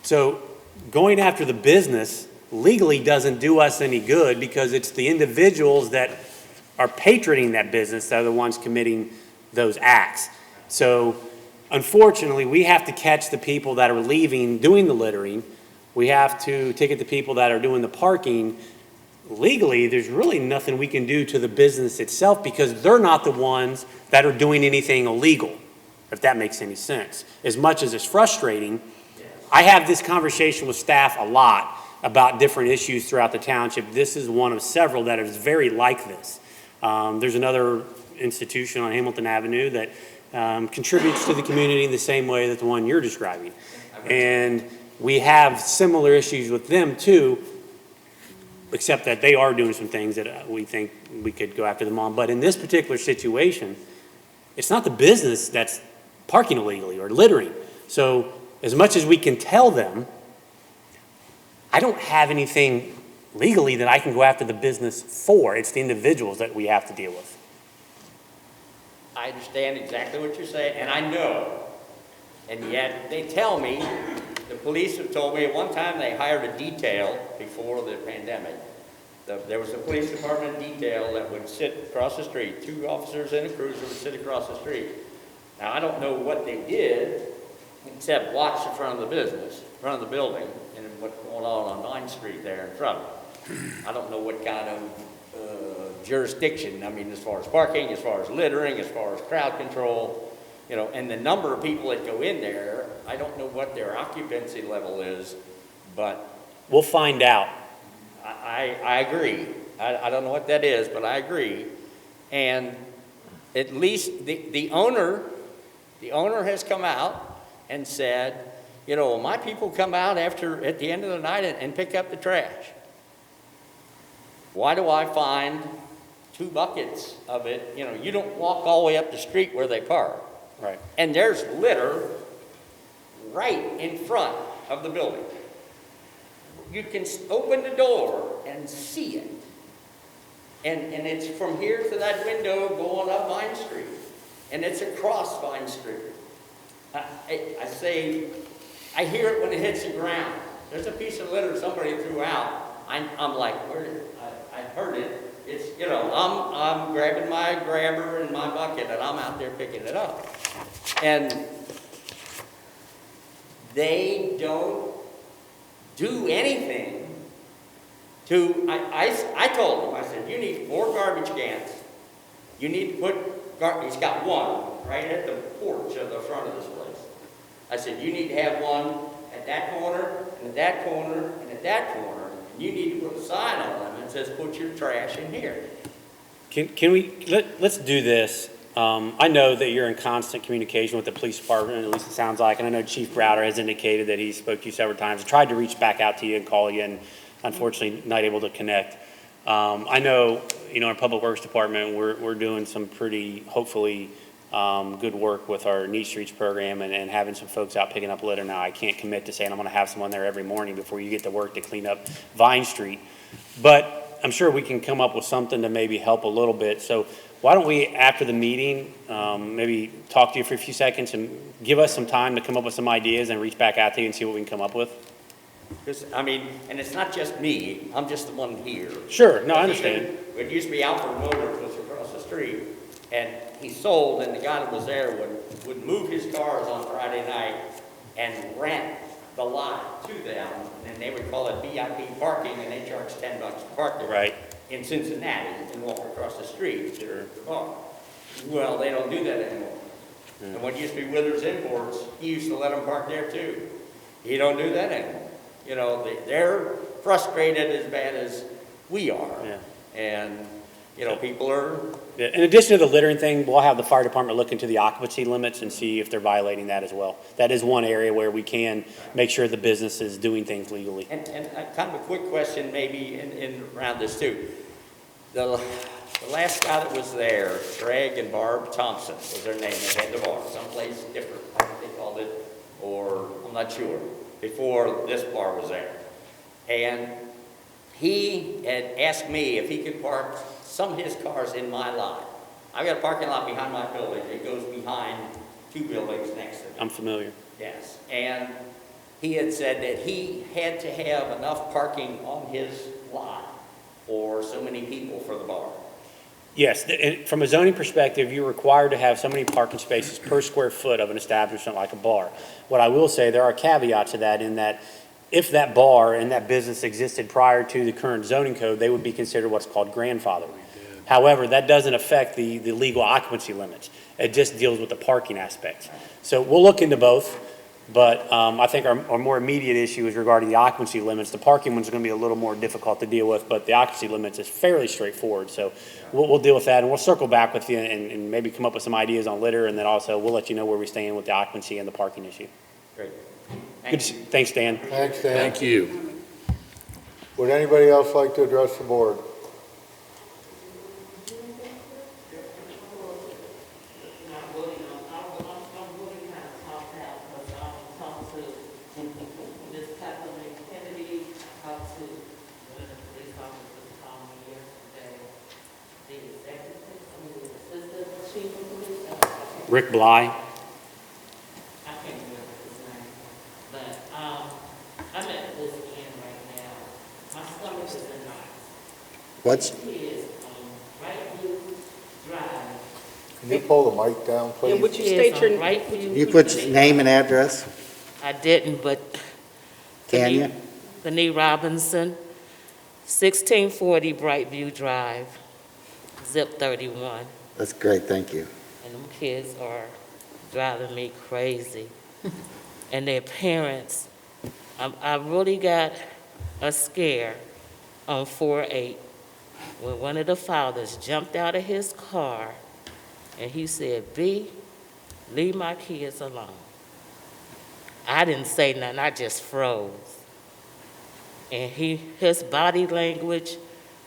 So going after the business legally doesn't do us any good, because it's the individuals that are patroning that business that are the ones committing those acts. So unfortunately, we have to catch the people that are leaving, doing the littering. We have to ticket the people that are doing the parking. Legally, there's really nothing we can do to the business itself, because they're not the ones that are doing anything illegal, if that makes any sense. As much as it's frustrating, I have this conversation with staff a lot about different issues throughout the township. This is one of several that is very like this. There's another institution on Hamilton Avenue that contributes to the community in the same way that the one you're describing. And we have similar issues with them too, except that they are doing some things that we think we could go after them on. But in this particular situation, it's not the business that's parking illegally or littering. So as much as we can tell them, I don't have anything legally that I can go after the business for. It's the individuals that we have to deal with. I understand exactly what you're saying, and I know. And yet they tell me, the police have told me at one time they hired a detail before the pandemic. There was a police department detail that would sit across the street. 2 officers in a cruiser would sit across the street. Now, I don't know what they did except watch the front of the business, front of the building, and what's going on 9th Street there in front. I don't know what kind of jurisdiction, I mean, as far as parking, as far as littering, as far as crowd control, and the number of people that go in there, I don't know what their occupancy level is, but We'll find out. I agree. I don't know what that is, but I agree. And at least the owner has come out and said, my people come out at the end of the night and pick up the trash. Why do I find 2 buckets of it? You don't walk all the way up the street where they park. Right. And there's litter right in front of the building. You can open the door and see it. And it's from here to that window going up Vine Street. And it's across Vine Street. I say, I hear it when it hits the ground. There's a piece of litter somebody threw out. I'm like, I heard it. It's, I'm grabbing my grabber and my bucket and I'm out there picking it up. And they don't do anything to, I told him, I said, you need 4 garbage cans. You need to put, he's got one right at the porch of the front of this place. I said, you need to have one at that corner, and at that corner, and at that corner, And you need to put a sign on them that says, put your trash in here. Can we, let's do this. I know that you're in constant communication with the police department, at least it sounds like, and I know Chief Browder has indicated that he spoke to you several times, tried to reach back out to you and call you, and unfortunately not able to connect. I know, our Public Works Department, we're doing some pretty, hopefully, good work with our Neat Streets program and having some folks out picking up litter. Now, I can't commit to saying I'm going to have someone there every morning before you get to work to clean up Vine Street, but I'm sure we can come up with something to maybe help a little bit. So why don't we, after the meeting, maybe talk to you for a few seconds and give us some time to come up with some ideas and reach back out to you and see what we can come up with? Because, and it's not just me, I'm just the one here. Sure, no, I understand. It used to be Alfred Motors was across the street, and he sold, and the guy that was there would move his cars on Friday night and rent the lot to them, and they would call it VIP parking, and they charge $10 to park there. Right. In Cincinnati, and walk across the street to their car. Well, they don't do that anymore. And what used to be Withers Imports, he used to let them park there too. He don't do that anymore. They're frustrated as bad as we are. Yeah. And, people are... Yeah. In addition to the littering thing, we'll have the fire department look into the occupancy limits and see if they're violating that as well. That is one area where we can make sure the business is doing things legally. And kind of a quick question maybe in around this too. The last guy that was there, Greg and Barb Thompson was their name. They had the bar, someplace different, I think they called it, or I'm not sure, before this bar was there. And he had asked me if he could park some of his cars in my lot. I've got a parking lot behind my building. It goes behind two buildings next to me. I'm familiar. Yes, and he had said that he had to have enough parking on his lot for so many people for the bar. Yes, and from a zoning perspective, you're required to have so many parking spaces per square foot of an establishment like a bar. What I will say, there are caveats to that in that if that bar and that business existed prior to the current zoning code, they would be considered what's called grandfathered. However, that doesn't affect the legal occupancy limits. It just deals with the parking aspects. So we'll look into both, but I think our more immediate issue is regarding the occupancy limits. The parking one's going to be a little more difficult to deal with, but the occupancy limits is fairly straightforward. So we'll deal with that, and we'll circle back with you and maybe come up with some ideas on litter, and then also we'll let you know where we stand with the occupancy and the parking issue. Great. Thanks, Dan. Thanks, Dan. Thank you. Would anybody else like to address the board? Rick Bly. I can't remember his name, but I'm at this end right now. My stomach is in knots. What's, He is Brightview Drive. Can you pull the mic down, please? And would you He state is your, on Brightview. you put your name and address? I didn't, but. Can you? Benny Robinson, 1640 Brightview Drive, zip 31. That's great, thank you. And them kids are driving me crazy. And their parents, I really got a scare on 4/8 when one of the fathers jumped out of his car and he said, "B, leave my kids alone." I didn't say nothing, I just froze. And his body language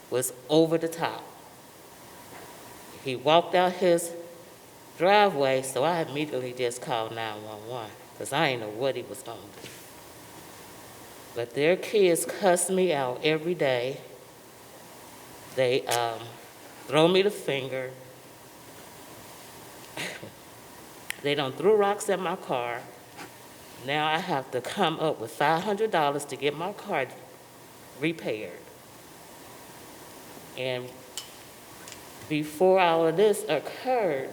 was over the top. He walked out his driveway, so I immediately just called 911, because I didn't know what he was going to do. But their kids cuss me out every day. They throw me the finger. They done threw rocks at my car. Now I have to come up with $500 to get my car repaired. And before all of this occurred,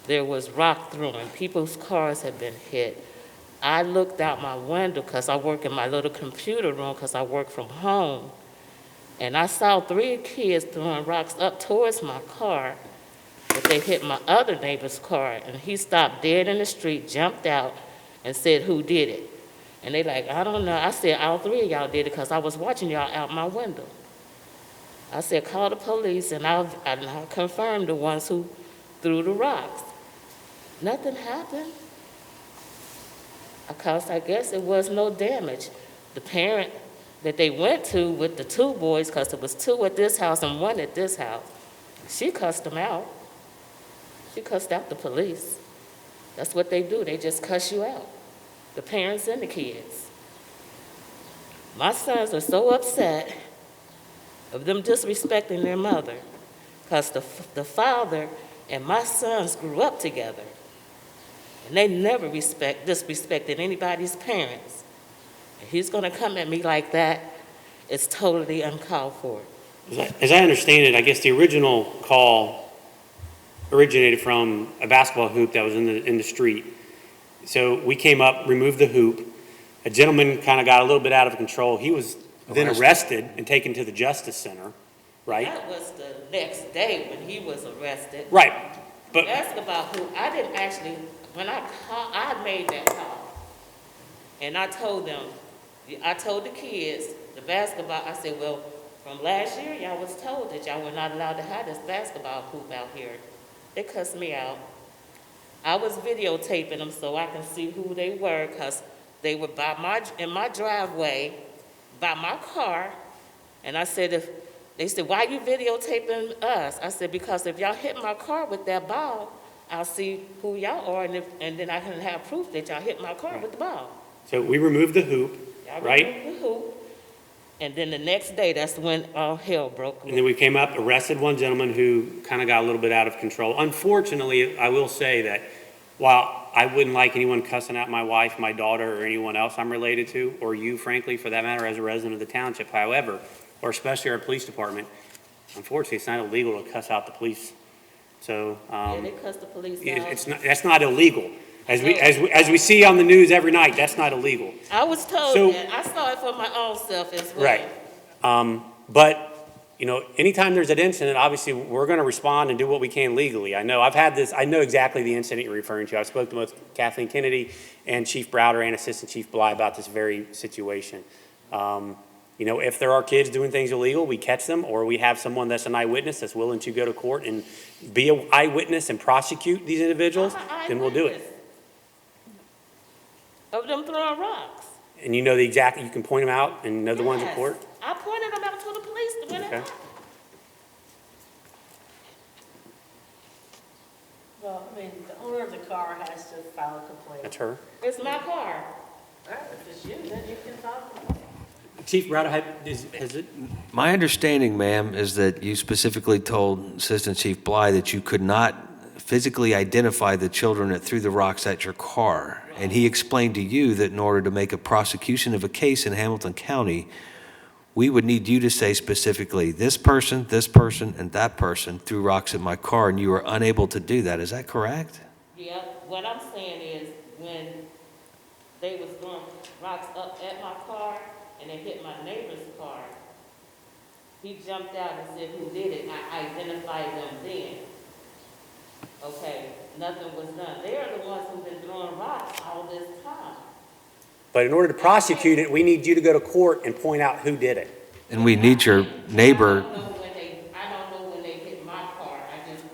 there was rock throwing. People's cars had been hit. I looked out my window because I work in my little computer room because I work from home. And I saw 3 kids throwing rocks up towards my car, but they hit my other neighbor's car. And he stopped dead in the street, jumped out, and said, "Who did it?" And they like, I don't know. I said, all three of y'all did it because I was watching y'all out my window. I said, call the police, and I confirmed the ones who threw the rocks. Nothing happened. Because I guess it was no damage. The parent that they went to with the two boys, because there was two at this house and one at this house, she cussed them out. She cussed out the police. That's what they do. They just cuss you out. The parents and the kids. My sons are so upset of them disrespecting their mother, because the father and my sons grew up together, and they never disrespected anybody's parents. And he's going to come at me like that. It's totally uncalled for. As I understand it, I guess the original call originated from a basketball hoop that was in the street. So we came up, removed the hoop. A gentleman kind of got a little bit out of control. He was then arrested and taken to the Justice Center, right? That was the next day when he was arrested. Right. But Basketball hoop, I didn't actually, when I made that call, and I told the kids, the basketball, I said, well, from last year, y'all was told that y'all were not allowed to have this basketball hoop out here. They cussed me out. I was videotaping them so I can see who they were, because they were in my driveway, by my car, and I said, they said, why are you videotaping us? I said, because if y'all hit my car with that ball, I'll see who y'all are, and then I can have proof that y'all hit my car with the ball. so we removed the hoop, Y'all right? removed the hoop, and then the next day, that's when all hell broke And loose. then we came up, arrested one gentleman who kind of got a little bit out of control. Unfortunately, I will say that while I wouldn't like anyone cussing out my wife, my daughter, or anyone else I'm related to, or you, frankly, for that matter, as a resident of the township, however, or especially our police department, unfortunately, it's not illegal to cuss out the police. So, Yeah, they cussed the police out. that's not illegal. As we see on the news every night, that's not illegal. I was told So- that. I saw it for my own self as well. Right. But, you know, anytime there's an incident, obviously, we're going to respond and do what we can legally. I know exactly the incident you're referring to. I spoke to both Kathleen Kennedy and Chief Browder and Assistant Chief Bly about this very situation. You know, if there are kids doing things illegal, we catch them, or we have someone that's an eyewitness that's willing to go to court and be an eyewitness and prosecute these individuals, then we'll do it. Of them throwing rocks. And you know you can point them out and know the ones in Yes. court? I pointed them out to the police when it Okay. happened. Well, I mean, the owner of the car has to file a complaint. That's her. It's my car. All right, if it's you, then you can file a complaint. Chief Browder, has it? My understanding, ma'am, is that you specifically told Assistant Chief Bly that you could not physically identify the children that threw the rocks at your car. And he explained to you that in order to make a prosecution of a case in Hamilton County, we would need you to say specifically, this person, and that person threw rocks at my car, and you were unable to do that. Is that correct? Yeah, what I'm saying is when they was throwing rocks up at my car and they hit my neighbor's car, he jumped out and said who did it. I identified them then. Okay, nothing was done. They are the ones who've been throwing rocks all this time. But in order to prosecute it, we need you to go to court and point out who did it. And we need your neighbor. I don't know when they hit my car. I just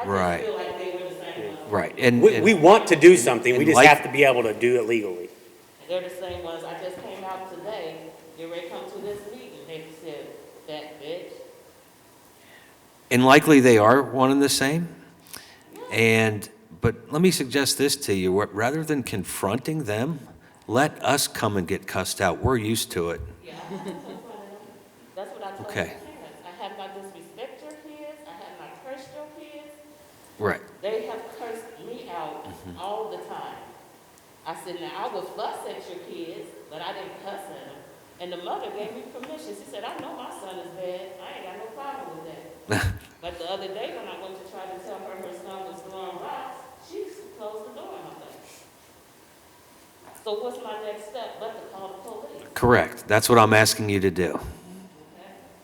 Right. feel like they were the same ones. Right. And We want to do something, we and just like- have to be able to do it legally. They're the same ones. I just came out today. They ready to come to this meeting. They said, that bitch. And likely they are one and the same. But let me suggest this to you. Rather than confronting them, let us come and get cussed out. We're used to it. Yeah, that's what I told Okay. the parents. I have not disrespect your kids. I have not cursed your kids. Right. They have cursed me out all the time. I said, now, I would fuss at your kids, but I didn't cuss at them. And the mother gave me permission. She said, I know my son is bad. I ain't got no problem with that. But the other day, when I went to try to tell her son was throwing rocks, she closed the door in my face. So what's my next step but to call the police? Correct. That's what I'm asking you to do.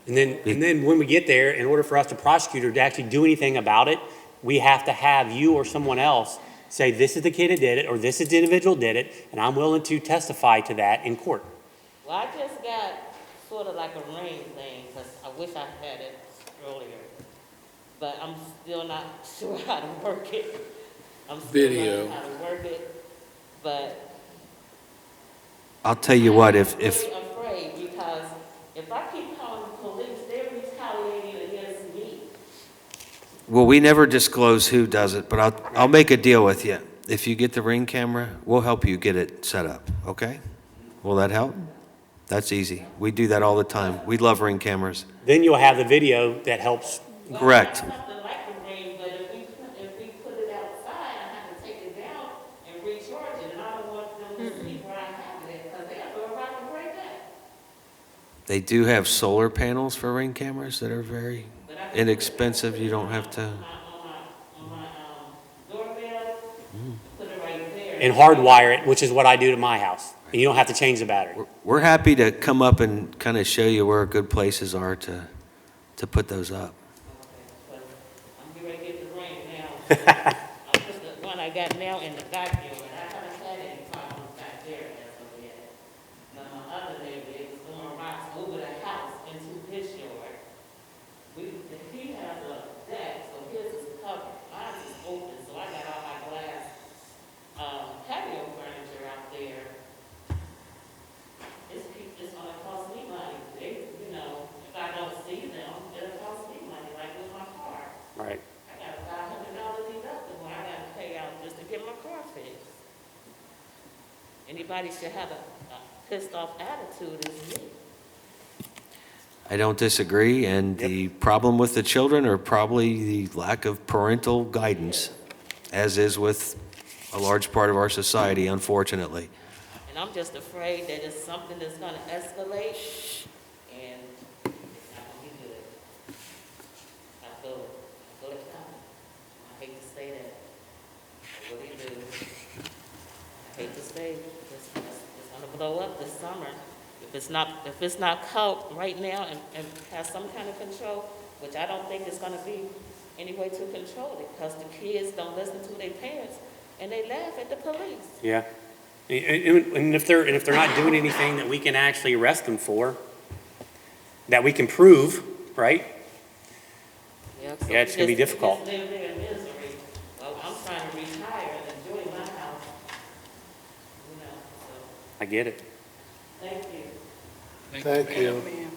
And then when we get there, in order for us to prosecute or to actually do anything about it, we have to have you or someone else say, this is the kid that did it, or this is the individual did it, and I'm willing to testify to that in court. Well, I just got sort of like a ring thing, because I wish I had it earlier. But I'm still not sure how to work it. I'm still Video. learning how to work it, but I'll tell you what, I'm really afraid, because if I keep calling the police, they're retaliating against me. well, we never disclose who does it, but I'll make a deal with you. If you get the Ring camera, we'll help you get it set up, okay? Will that help? That's easy. We do that all the time. We love Ring cameras. Then you'll have the video that helps. Correct. Something like the ring, but if we put it outside, I have to take it down and recharge it, and I don't want them to see where I have it, because they'll go around and break that. They do have solar panels for Ring cameras that are very inexpensive. You don't have to. On my doorbell, put it right there. And hardwire it, which is what I do to my house. And you don't have to change the battery. We're happy to come up and kind of show you where good places are to put those up. But I'm getting ready to get the ring now. I put the one I got now in the vacuum, and I haven't had any problems back there as of yet. Now, my other neighbor is throwing rocks over the house into his yard. He has a deck, so his is covered. Mine is open, so I got all my glass patio furniture out there. It's gonna cost me money. If I don't see them, it'll cost me money, like with my car. Right. I got a $500 deductible I gotta pay out just to get my car fixed. Anybody should have a pissed off attitude is me. I don't disagree, and the problem with the children are probably the lack of parental guidance, as is with a large part of our society, unfortunately. And I'm just afraid that it's something that's gonna escalate, and it's not gonna be good. I feel it coming. I hate to say that. I really do. I hate to say it's gonna blow up this summer. If it's not caught right now and has some kind of control, which I don't think is gonna be any way to control it, because the kids don't listen to their parents, and they laugh at the police. Yeah. And if they're not doing anything that we can actually arrest them for, that we can prove, right? Yeah, Yeah, it's gonna be difficult. Just live there in misery. Well, I'm trying to retire and enjoy my house. So, I get it. thank you. Thank you. Ma'am.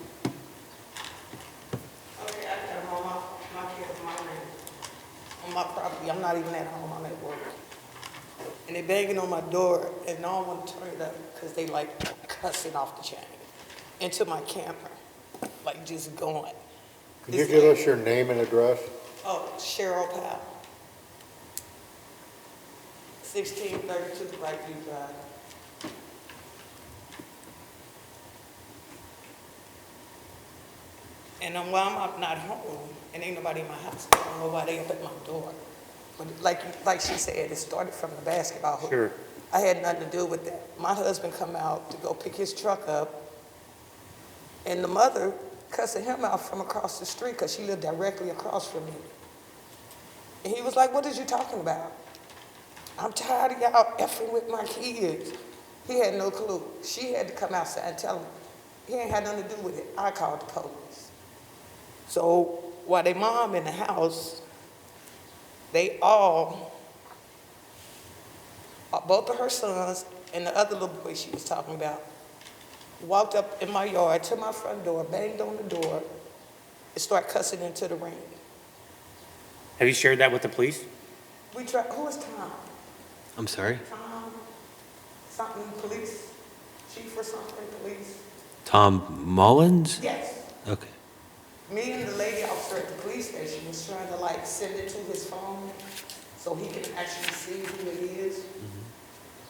Okay, I got them on my kid, my name, on my property. I'm not even at home, I'm at work. And they banging on my door, and no one want to turn it up because they like cussing off the chain into my camera, like just going. Can you give us your name and address? Oh, Cheryl Powell, 1632 Brightview Drive. And then while I'm not home, and ain't nobody in my house, I don't know why they up at my door. But like she said, it started from the basketball hoop. Sure. I had nothing to do with that. My husband come out to go pick his truck up, and the mother cussing him out from across the street because she lived directly across from me. And he was like, "What is you talking about? I'm tired of y'all effing with my kids." He had no clue. She had to come outside and tell him. He ain't had nothing to do with it. I called the police. So while their mom in the house, they all, both of her sons and the other little boy she was talking about, walked up in my yard to my front door, banged on the door, and started cussing into the ring. Have you shared that with the police? We tried, who is Tom? I'm sorry? Tom, something police, chief or something police? Tom Mullins? Yes. Okay. Me and the lady officer at the police station was trying to like send it to his phone so he can actually see who it is,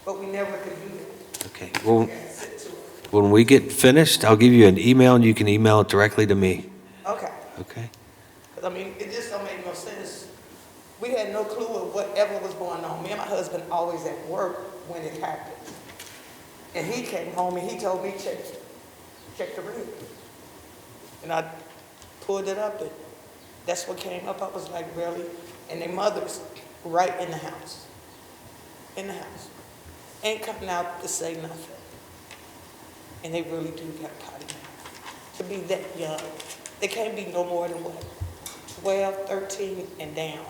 but we never could do it. Okay. Well, We had to sit to it. when we get finished, I'll give you an email and you can email it directly to me. Okay, Okay? because I mean, it just don't make no sense. We had no clue of whatever was going on. Me and my husband always at work when it happened. And he came home and he told me, check the ring. And I pulled it up, and that's what came up. I was like, really? And their mother's right in the house. in the house. Ain't coming out to say nothing. And they really do got potty mouth. To be that young, they can't be no more than what, 12, 13 and down.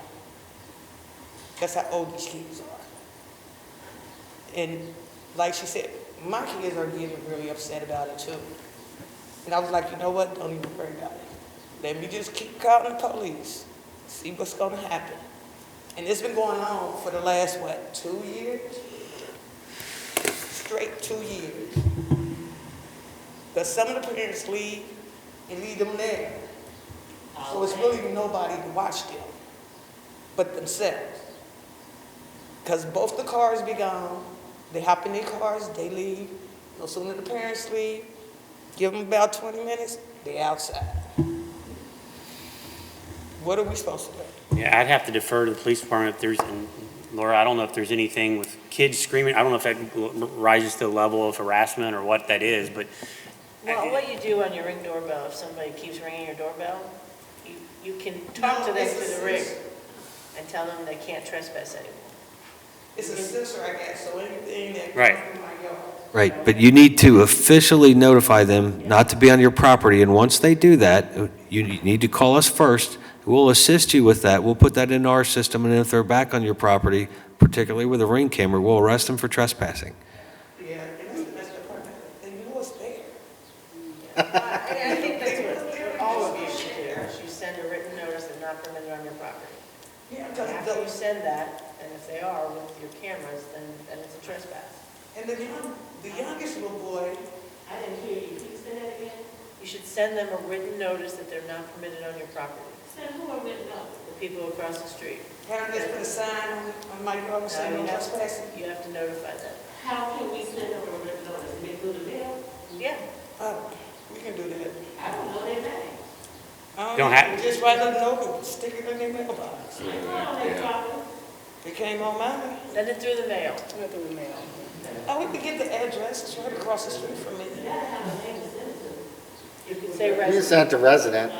That's how old these kids are. And like she said, my kids are getting really upset about it too. And I was like, you know what, don't even worry about it. Let me just keep calling the police, see what's gonna happen. And it's been going on for the last, what, 2 years? Straight 2 years. Because some of the parents leave and leave them there. So it's really nobody to watch them but themselves. Because both the cars be gone, they hop in their cars, they leave. No sooner the parents leave, give them about 20 minutes, they outside. What are we supposed to do? Yeah, I'd have to defer to the police department if there's, and Laura, I don't know if there's anything with kids screaming. I don't know if that rises to the level of harassment or what that is, but. Well, what you do on your Ring doorbell, if somebody keeps ringing your doorbell, you can talk to them through the Ring and tell them they can't trespass anymore. It's a sensor, I guess, so anything that Right. comes in my yard. Right, but you need to officially notify them not to be on your property, and once they do that, you need to call us first. We'll assist you with that. We'll put that in our system, and if they're back on your property, particularly with a Ring camera, we'll arrest them for trespassing. Yeah, and that's the best part. They know it's there. I think that's what all of you should do. You send a written notice that not permitted on your property. Yeah, because After you send that, and if they are with your cameras, then it's a trespass. and the youngest little boy, I didn't hear you. Can you say that again? You should send them a written notice that they're not permitted on your property. Send who a written notice? The people across the street. parents just put a sign on my yard saying no trespassing. You have to notify them. How can we send them a written notice? They go to mail? Yeah. Oh, we can do that. I don't know their name. Don't have- Just write a note and stick it in their mailbox. Yeah. It came on mine. Send it through the mail. Oh, we could get the address, it's right across the street from me. You can say You resident. sent a resident.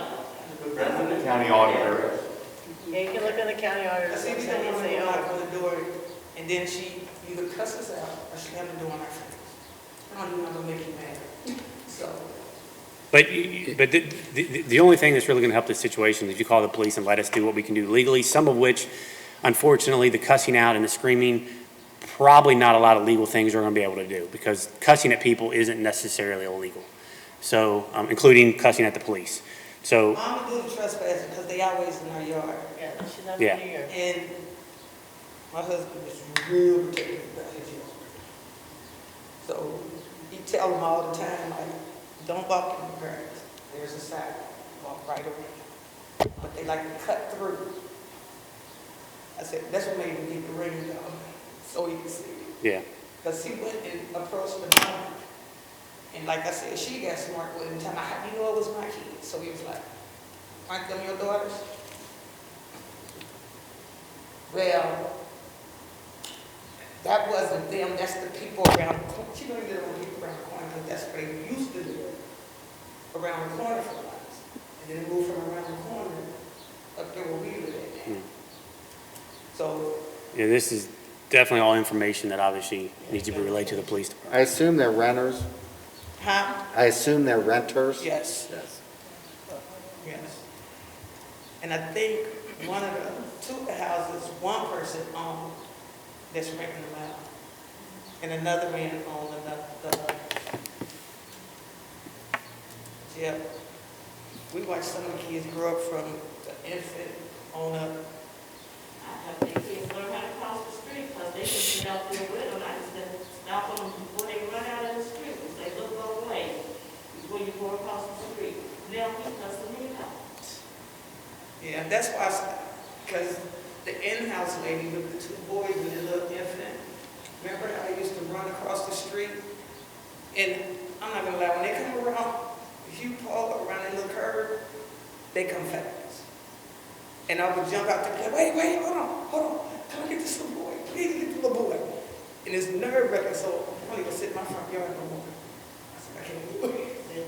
County auditor. Yeah, you can look on the county I auditor's see these website and people say, knock oh, on the door, and then she either cusses out or she have the door in her face. I'm not gonna make you mad. So, But the only thing that's really going to help this situation is you call the police and let us do what we can do legally, some of which, unfortunately, the cussing out and the screaming, probably not a lot of legal things we're going to be able to do, because cussing at people isn't necessarily illegal, so, including cussing at the police. So, I'm gonna do the trespassing because they always in our yard. yeah, she's not Yeah. here. And my husband is real protective about his yard. So he tell them all the time, like, don't walk in the grass. There's a sidewalk, walk right around. But they like to cut through. I said, that's what made me get the ring down, so he could see it. yeah. Because he went and approached the mom. And like I said, she got smart with him, telling me, how do you know it was my kid? So he was like, aren't them your daughters? Well, that wasn't them, that's the people around the corner. She don't even know people around the corner, because that's where they used to live, around the corner from us. And then moved from around the corner up there where we live at now. So, Yeah, this is definitely all information that obviously needs to be relayed to the police department. I assume they're renters. huh? I assume they're renters. Yes. Yes. And I think one of the two houses, one person owned that's renting them out. And another man owned the other. Yeah. We watched some of the kids grow up from the infant on up. I have their kids learn how to cross the street, because they can get out there with them. I just said, stop them before they run out in the street, and say, look both ways before you go across the street. Now he cussing me out. Yeah, that's why, because the in-house lady with the two boys and the little infant, remember how they used to run across the street? And I'm not gonna lie, when they come around, if you pull around that little curve, they come fast. And I would jump out there and say, wait, hold on, come get this little boy, please get the little boy. And it's nerve-wracking, so I'm only gonna sit in my front yard no more. I said, I can't do it.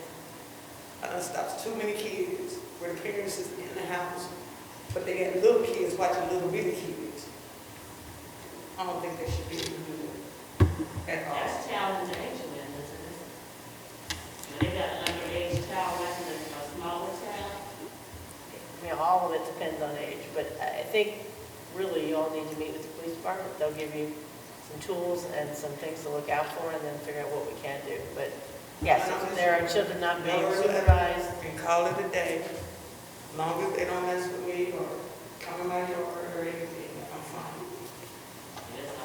I done stopped too many kids where the parents is in the house, but they got little kids watching little bitty kids. I don't think they should be able to do it at all. That's child endangerment, isn't it? They got an underage child resident, a smaller child. All of it depends on age, but I think really you all need to meet with the police department. They'll give you some tools and some things to look out for, and then figure out what we can do. But yes, if there are children not being supervised. And call it a day. As long as they don't mess with me or come in my yard or anything, I'm fine.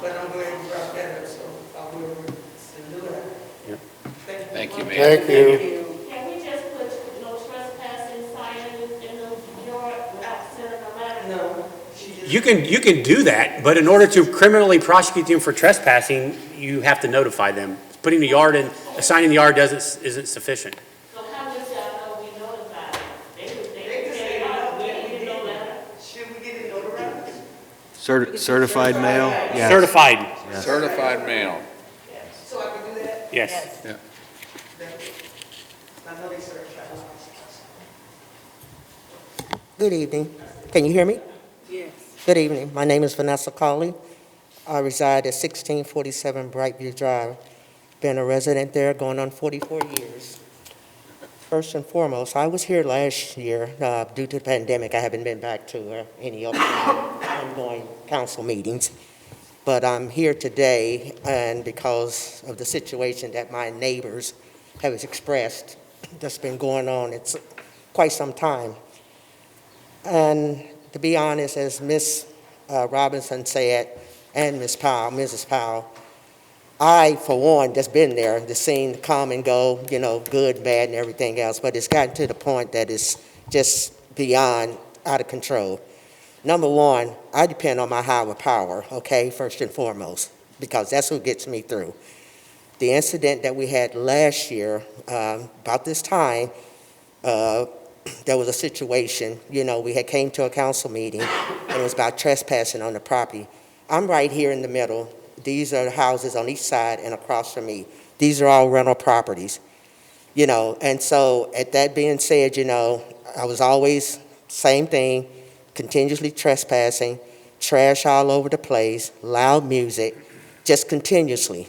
But I'm glad you brought that up, so I will do that. Yep. Thank you. Thank you, ma'am. Thank you. Can we just put no trespassing sign in the yard without sending a letter? No. She just- You can do that, but in order to criminally prosecute them for trespassing, you have to notify them. Putting the yard in, assigning the yard isn't sufficient. So how does y'all know we notified? They They just say, we we didn't get no letter. should we get it notarized? Certified mail? Yes. Certified, Certified mail. So I can do that? yes. Yeah. I know they certified. Good evening. Can you hear me? Yes. Good evening. My name is Vanessa Cawley. I reside at 1647 Brightview Drive. Been a resident there going on 44 years. First and foremost, I was here last year. Due to the pandemic, I haven't been back to any of the ongoing council meetings. But I'm here today, and because of the situation that my neighbors have expressed that's been going on, it's quite some time. And to be honest, as Ms. Robinson said, and Mrs. Powell, I, for one, just been there, the scene come and go, good, bad, and everything else, but it's gotten to the point that it's just beyond out of control. Number one, I depend on my higher power, okay, first and foremost, because that's what gets me through. The incident that we had last year, about this time, there was a situation, we had came to a council meeting, and it was about trespassing on the property. I'm right here in the middle. These are the houses on each side and across from me. These are all rental properties, and so at that being said, I was always, same thing, continuously trespassing, trash all over the place, loud music, just continuously,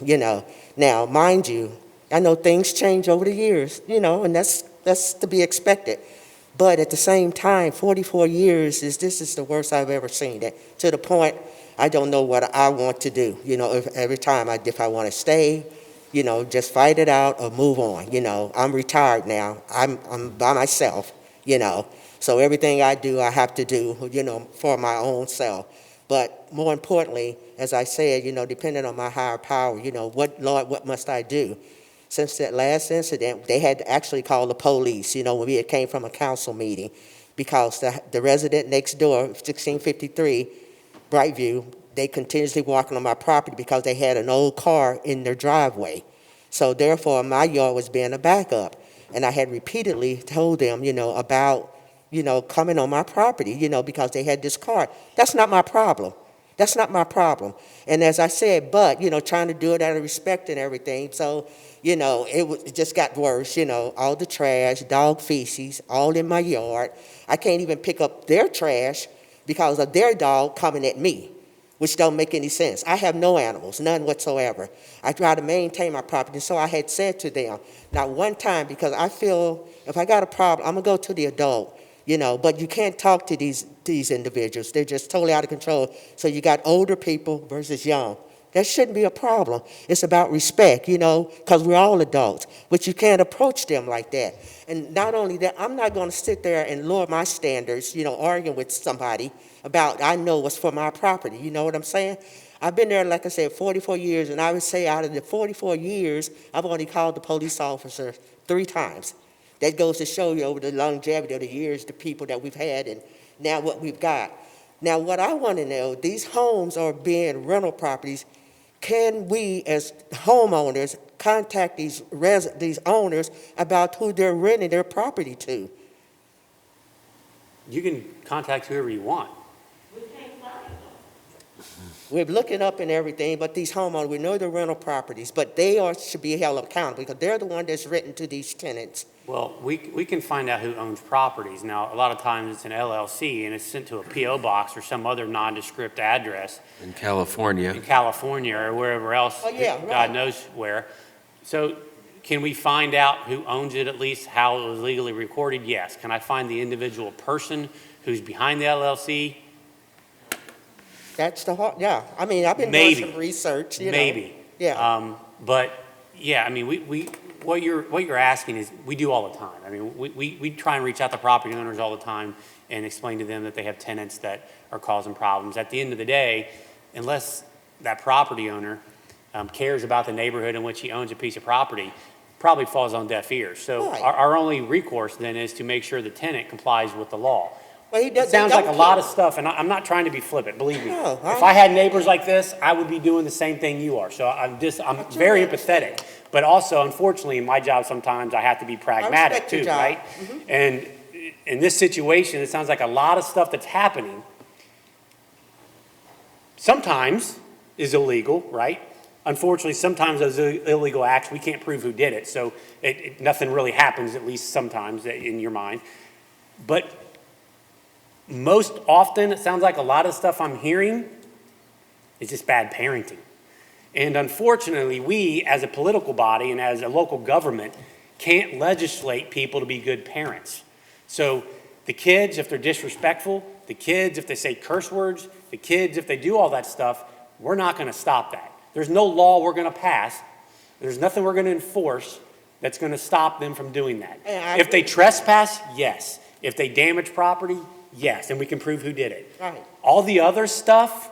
Now, mind you, I know things change over the years, and that's to be expected. But at the same time, 44 years, this is the worst I've ever seen it, to the point I don't know what I want to do, every time if I want to stay, just fight it out or move on, I'm retired now, I'm by myself, so everything I do, I have to do, for my own self. But more importantly, as I said, depending on my higher power, what must I do? Since that last incident, they had to actually call the police, when we had came from a council meeting, because the resident next door, 1653 Brightview, they continuously walking on my property because they had an old car in their driveway. So therefore, my yard was being a backup. And I had repeatedly told them, about, coming on my property, because they had this car. That's not my problem. That's not my problem. And as I said, but, trying to do it out of respect and everything. So, it just got worse, all the trash, dog feces, all in my yard. I can't even pick up their trash because of their dog coming at me, which don't make any sense. I have no animals, none whatsoever. I try to maintain my property. So I had said to them, not one time, because I feel if I got a problem, I'm going to go to the adult, but you can't talk to these individuals. They're just totally out of control. So you got older people versus young. That shouldn't be a problem. It's about respect, because we're all adults, but you can't approach them like that. And not only that, I'm not going to sit there and lower my standards, arguing with somebody about, I know what's for my property. You know what I'm saying? I've been there, like I said, 44 years, and I would say out of the 44 years, I've only called the police officer 3 times. That goes to show you over the longevity of the years, the people that we've had, and now what we've got. Now, what I want to know, these homes are being rental properties. Can we, as homeowners, contact these owners about who they're renting their property to? You can contact whoever you want. We can't find them. We're looking up and everything, but these homeowners, we know they're rental properties, but should be held accountable because they're the one that's written to these tenants. Well, we can find out who owns properties. Now, a lot of times it's an LLC and it's sent to a PO box or some other nondescript address In California. in California or wherever else, Oh, yeah, God right. knows where. So can we find out who owns it, at least how it was legally recorded? Yes. Can I find the individual person who's behind the LLC? That's the hard, yeah. I mean, I've been Maybe. doing some research, you know. Maybe. Yeah. But, yeah, I mean, what you're asking is, we do all the time. I mean, we try and reach out to property owners all the time and explain to them that they have tenants that are causing problems. At the end of the day, unless that property owner cares about the neighborhood in which he owns a piece of property, probably falls on deaf ears. So Right. our only recourse then is to make sure the tenant complies with the law. Well, he does, It sounds they like a don't lot care. of stuff, and I'm not trying to be flippant, believe me. No, If I had neighbors like this, I would be doing the same thing you are. So I'm very empathetic. But also, unfortunately, in my job, sometimes I have to be pragmatic respect your too, job. right? And in this situation, it sounds like a lot of stuff that's happening sometimes is illegal, right? Unfortunately, sometimes those illegal acts, we can't prove who did it. So nothing really happens, at least sometimes in your mind. But most often, it sounds like a lot of stuff I'm hearing is just bad parenting. And unfortunately, we, as a political body and as a local government, can't legislate people to be good parents. So the kids, if they're disrespectful, the kids, if they say curse words, the kids, if they do all that stuff, we're not going to stop that. There's no law we're going to pass. There's nothing we're going to enforce that's going to stop them from doing that. If they trespass, yes. If they damage property, yes. And we can prove who did it. Right. All the other stuff,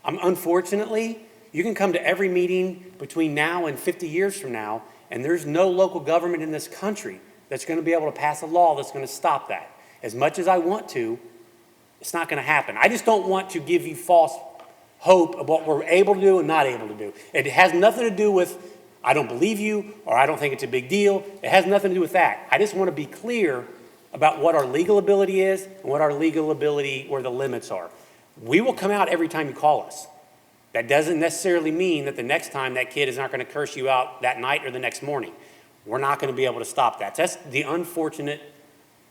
unfortunately, you can come to every meeting between now and 50 years from now, and there's no local government in this country that's going to be able to pass a law that's going to stop that. As much as I want to, it's not going to happen. I just don't want to give you false hope of what we're able to do and not able to do. It has nothing to do with, I don't believe you, or I don't think it's a big deal. It has nothing to do with that. I just want to be clear about what our legal ability is and what our legal ability, where the limits are. We will come out every time you call us. That doesn't necessarily mean that the next time that kid is not going to curse you out that night or the next morning. We're not going to be able to stop that. That's the unfortunate,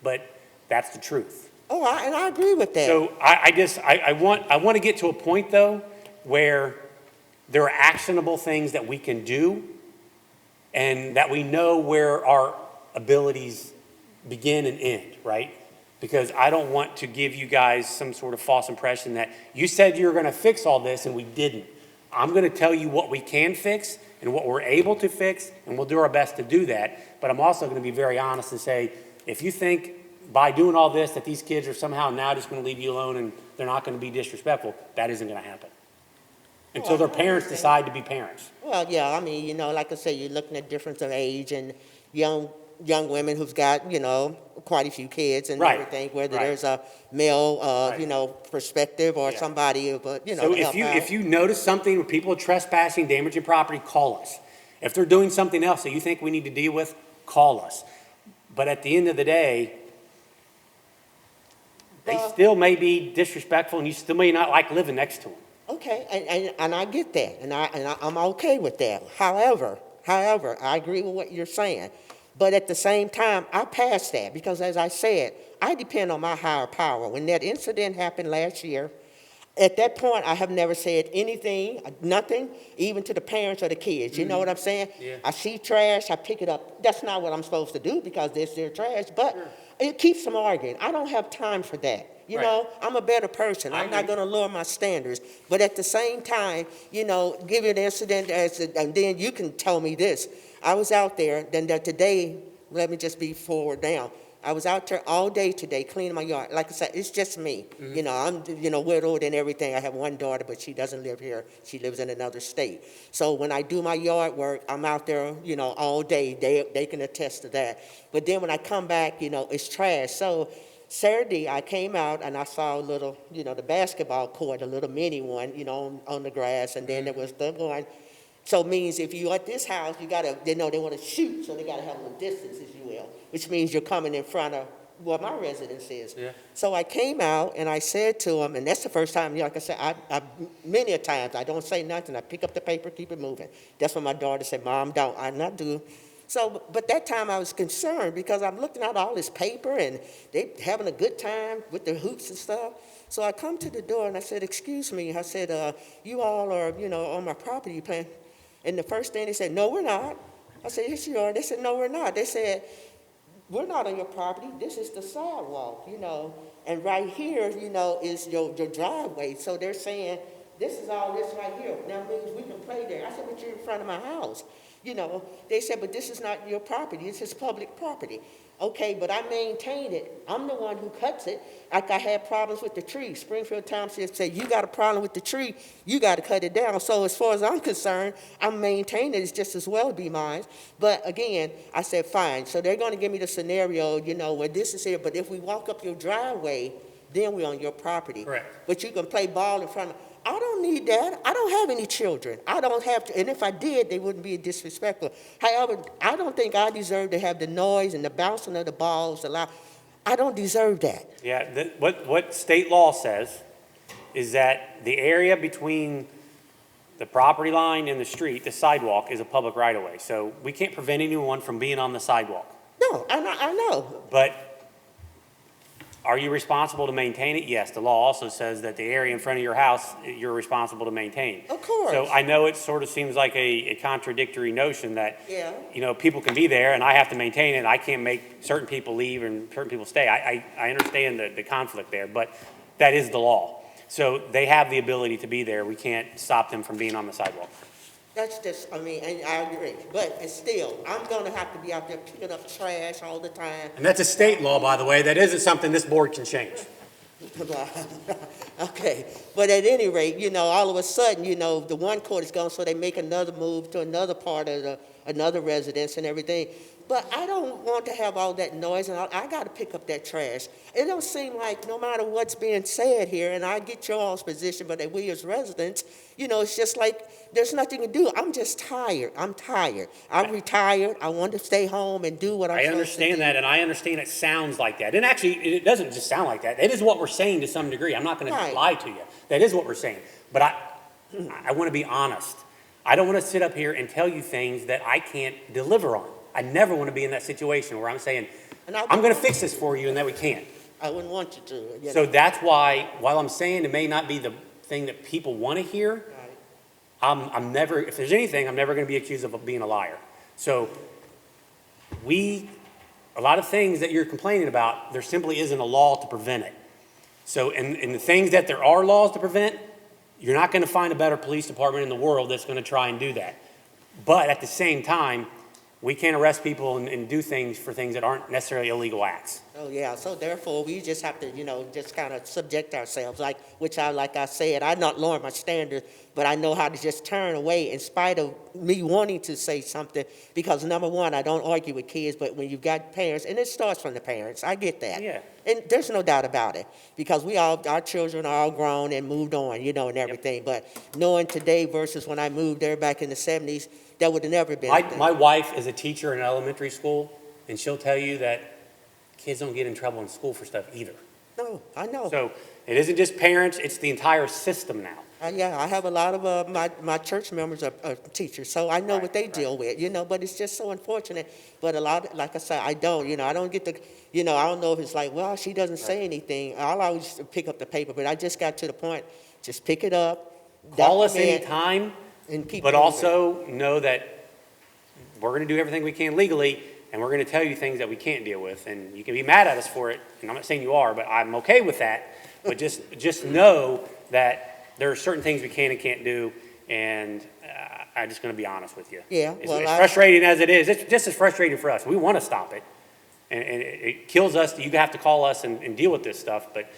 but that's the truth. Oh, and I agree with that. So I want to get to a point, though, where there are actionable things that we can do and that we know where our abilities begin and end, right? Because I don't want to give you guys some sort of false impression that you said you were going to fix all this and we didn't. I'm going to tell you what we can fix and what we're able to fix, and we'll do our best to do that. But I'm also going to be very honest and say, if you think by doing all this that these kids are somehow now just going to leave you alone and they're not going to be disrespectful, that isn't going to happen. Until their parents decide to be parents. Well, yeah, I mean, you know, like I say, you're looking at difference of age and young women who've got, you know, quite a few kids and Right. everything, whether Right. there's a male, Right. you know, perspective or Yeah. somebody, but, you know, So to help out. if you notice something where people are trespassing, damaging property, call us. If they're doing something else that you think we need to deal with, call us. But at the end of the day, they still may be disrespectful and you still may not like living next to them. Okay, and I get that, and I'm okay with that. However, I agree with what you're saying. But at the same time, I pass that because, as I said, I depend on my higher power. When that incident happened last year, at that point, I have never said anything, nothing, even to the parents or the kids. You know what I'm saying? Yeah. I see trash, I pick it up. That's not what I'm supposed to do because it's their trash, but it keeps them arguing. I don't have time for that. You Right. know, I'm a better person. I'm not going to lower my standards. But at the same time, you know, give you an incident, and then you can tell me this. I was out there, then today, let me just be forward now. I was out there all day today cleaning my yard. Like I said, it's just me. Mm-hmm. You know, I'm, you know, widowed and everything. I have one daughter, but she doesn't live here. She lives in another state. So when I do my yard work, I'm out there, you know, all day. They can attest to that. But then when I come back, you know, it's trash. So Saturday, I came out and I saw a little, you know, the basketball court, a little mini one, you know, on the grass. And then there was the one. So it means if you're at this house, you got to, they know they want to shoot, so they got to have a little distance, if you will, which means you're coming in front of well, my residence is. Yeah. So I came out and I said to him, and that's the first time, like I said, I many a times, I don't say nothing. I pick up the paper, keep it moving. That's when my daughter said, Mom, don't. I not do. So, but that time I was concerned because I'm looking at all this paper and they having a good time with the hoops and stuff. So I come to the door and I said, excuse me. I said, you all are, on my property plan. And the first thing they said, no, we're not. I said, yes, you are. They said, no, we're not. They said, we're not on your property. This is the sidewalk, and right here, is your driveway. So they're saying, this is all this right here. That means we can play there. I said, but you're in front of my house. They said, but this is not your property. This is public property. Okay, but I maintain it. I'm the one who cuts it. Like I had problems with the tree. Springfield Township said, you got a problem with the tree, you got to cut it down. So as far as I'm concerned, I'm maintaining it. It's just as well to be mine. But again, I said, fine. So they're going to give me the scenario, where this is here. But if we walk up your driveway, then we're on your property. Correct. But you can play ball in front of. I don't need that. I don't have any children. I don't have to, and if I did, they wouldn't be disrespectful. However, I don't think I deserve to have the noise and the bouncing of the balls allowed. I don't deserve that. Yeah, what state law says is that the area between the property line and the street, the sidewalk, is a public right-of-way. So we can't prevent anyone from being on the sidewalk. No, I know. But are you responsible to maintain it? Yes, the law also says that the area in front of your house, you're responsible to maintain. Of course. So I know it sort of seems like a contradictory notion that, Yeah. people can be there and I have to maintain it. I can't make certain people leave and certain people stay. I understand the conflict there, but that is the law. So they have the ability to be there. We can't stop them from being on the sidewalk. That's just, and I agree. But it's still, I'm going to have to be out there picking up trash all the time. And that's a state law, by the way. That isn't something this board can change. Okay, but at any rate, all of a sudden, the one court is gone, so they make another move to another part of another residence and everything. But I don't want to have all that noise, and I got to pick up that trash. It don't seem like no matter what's being said here, and I get your all's position, but that we as residents, it's just like there's nothing to do. I'm just tired. I'm tired. I'm retired. I want to stay home and do what I'm supposed to do. I understand that, and I understand it sounds like that. And actually, it doesn't just sound like that. It is what we're saying to some degree. I'm not going to lie to you. That is what we're saying. But I want to be honest. I don't want to sit up here and tell you things that I can't deliver on. I never want to be in that situation where I'm saying, I'm going to fix this for you, and that we can't. I wouldn't want you to. So that's why, while I'm saying it may not be the thing that people want to hear, I'm never, if there's anything, I'm never going to be accused of being a liar. So a lot of things that you're complaining about, there simply isn't a law to prevent it. So, and the things that there are laws to prevent, you're not going to find a better police department in the world that's going to try and do that. But at the same time, we can't arrest people and do things for things that aren't necessarily illegal acts. Oh, yeah. So therefore, we just have to, just kind of subject ourselves. Like I said, I not lower my standards, but I know how to just turn away in spite of me wanting to say something. Because number one, I don't argue with kids, but when you've got parents, and it starts from the parents, I get that. Yeah. And there's no doubt about it, because our children are all grown and moved on, and everything. Yep. But knowing today versus when I moved there back in the 70s, that would have never been. My wife is a teacher in elementary school, and she'll tell you that kids don't get in trouble in school for stuff either. No, I know. So it isn't just parents, it's the entire system now. Yeah, I have a lot of my church members are teachers, so I know what they deal with, but it's just so unfortunate. But a lot, like I said, I don't get the, I don't know if it's like, well, she doesn't say anything. I'll always pick up the paper, but I just got to the point, just pick it up. Call us anytime, and keep but moving. also know that we're going to do everything we can legally, and we're going to tell you things that we can't deal with. And you can be mad at us for it, and I'm not saying you are, but I'm okay with that. But just know that there are certain things we can and can't do, and I'm just going to be honest with you. Yeah, As frustrating as it is, it's just as frustrating for us. We want to stop it, and it kills us that you have to call us and deal with this stuff. But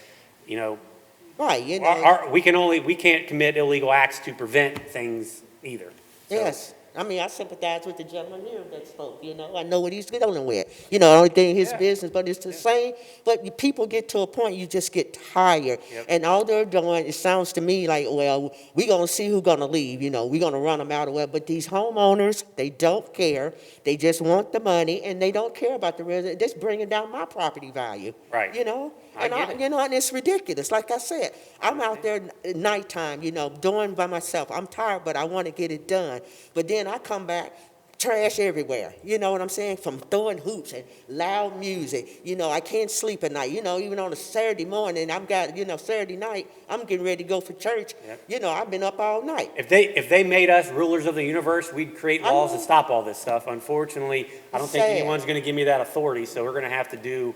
right, we can't commit illegal acts to prevent things either. So yes, I mean, I sympathize with the gentleman here that spoke, you know, I know what he's dealing with. You know, the only thing his business, but it's the same, but people get to a point, you just get tired. Yep. And all they're doing, it sounds to me like, well, we're gonna see who's gonna leave, you know, we're gonna run them out of well, but these homeowners, they don't care, they just want the money, and they don't care about the resident, that's bringing down my property value. Right. You know? I get it. You know, and it's ridiculous, like I said, I'm out there at nighttime, you know, doing by myself, I'm tired, but I wanna get it done. But then I come back, trash everywhere, you know what I'm saying? From throwing hoops and loud music, you know, I can't sleep at night, you know, even on a Saturday morning, Saturday night, I'm getting ready to go for church. Yep. You know, I've been up all night. If they made us rulers of the universe, we'd create I laws know. to stop all this stuff. Unfortunately, I don't think sad. anyone's going to give me that authority, so we're going to have to do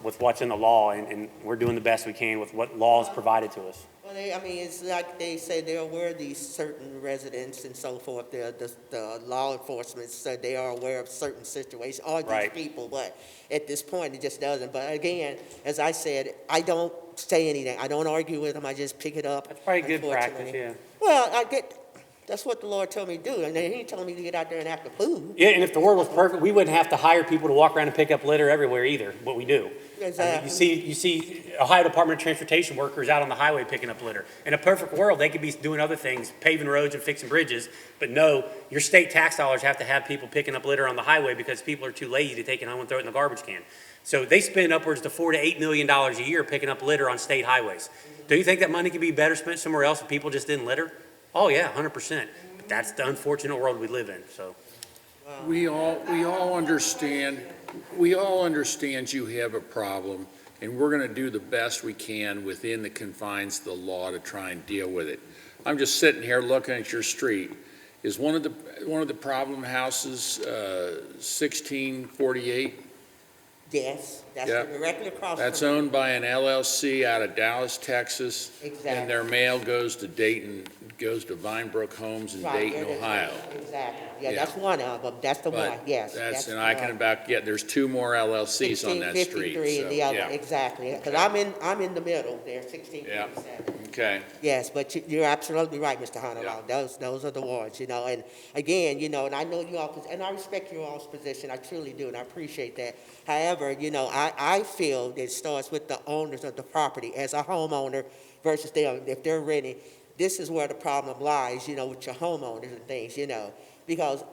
with what's in the law, and we're doing the best we can with what law is provided to us. Well, it's like they say they're aware of these certain residents and so forth, the law enforcement, so they are aware of certain situations, all these Right. people, but at this point, it just doesn't. But again, as I said, I don't say anything, I don't argue with them, I just pick it up. That's probably good practice, unfortunately. yeah. Well, that's what the Lord told me to do, and then he told me to get out there and act a fool. Yeah, and if the world was perfect, we wouldn't have to hire people to walk around and pick up litter everywhere either, what we do. Exactly. I mean, you see Ohio Department of Transportation workers out on the highway picking up litter. In a perfect world, they could be doing other things, paving roads and fixing bridges, but no, your state tax dollars have to have people picking up litter on the highway because people are too lazy to take it home and throw it in the garbage can. So they spend upwards to $4 to $8 million a year picking up litter on state highways. Do you think that money could be better spent somewhere else if people just didn't litter? Oh yeah, 100%. But that's the unfortunate world we live in, so. We all understand you have a problem, and we're going to do the best we can within the confines of the law to try and deal with it. I'm just sitting here looking at your street. Is one of the problem houses 1648? Yes, that's Yep. directly across from me. That's owned by an LLC out of Dallas, Texas. Exactly. And their mail goes to Dayton, goes to Vinebrook Homes in Right, Dayton, it is. Ohio. Exactly, yeah, Yeah. that's one of them, that's the one, But yes. and I can there's two more LLCs on that street. 1653 and the other, yeah. exactly, because I'm in the middle there, 1657. Okay. Yes, but you're absolutely right, Mr. Honolulu. Yeah. Those are the ones, you know, and again, you know, and I know you all, and I respect your all's position, I truly do, and I appreciate that. However, you know, I feel that it starts with the owners of the property as a homeowner versus them, if they're renting. This is where the problem lies, you know, with your homeowners and things, you know, because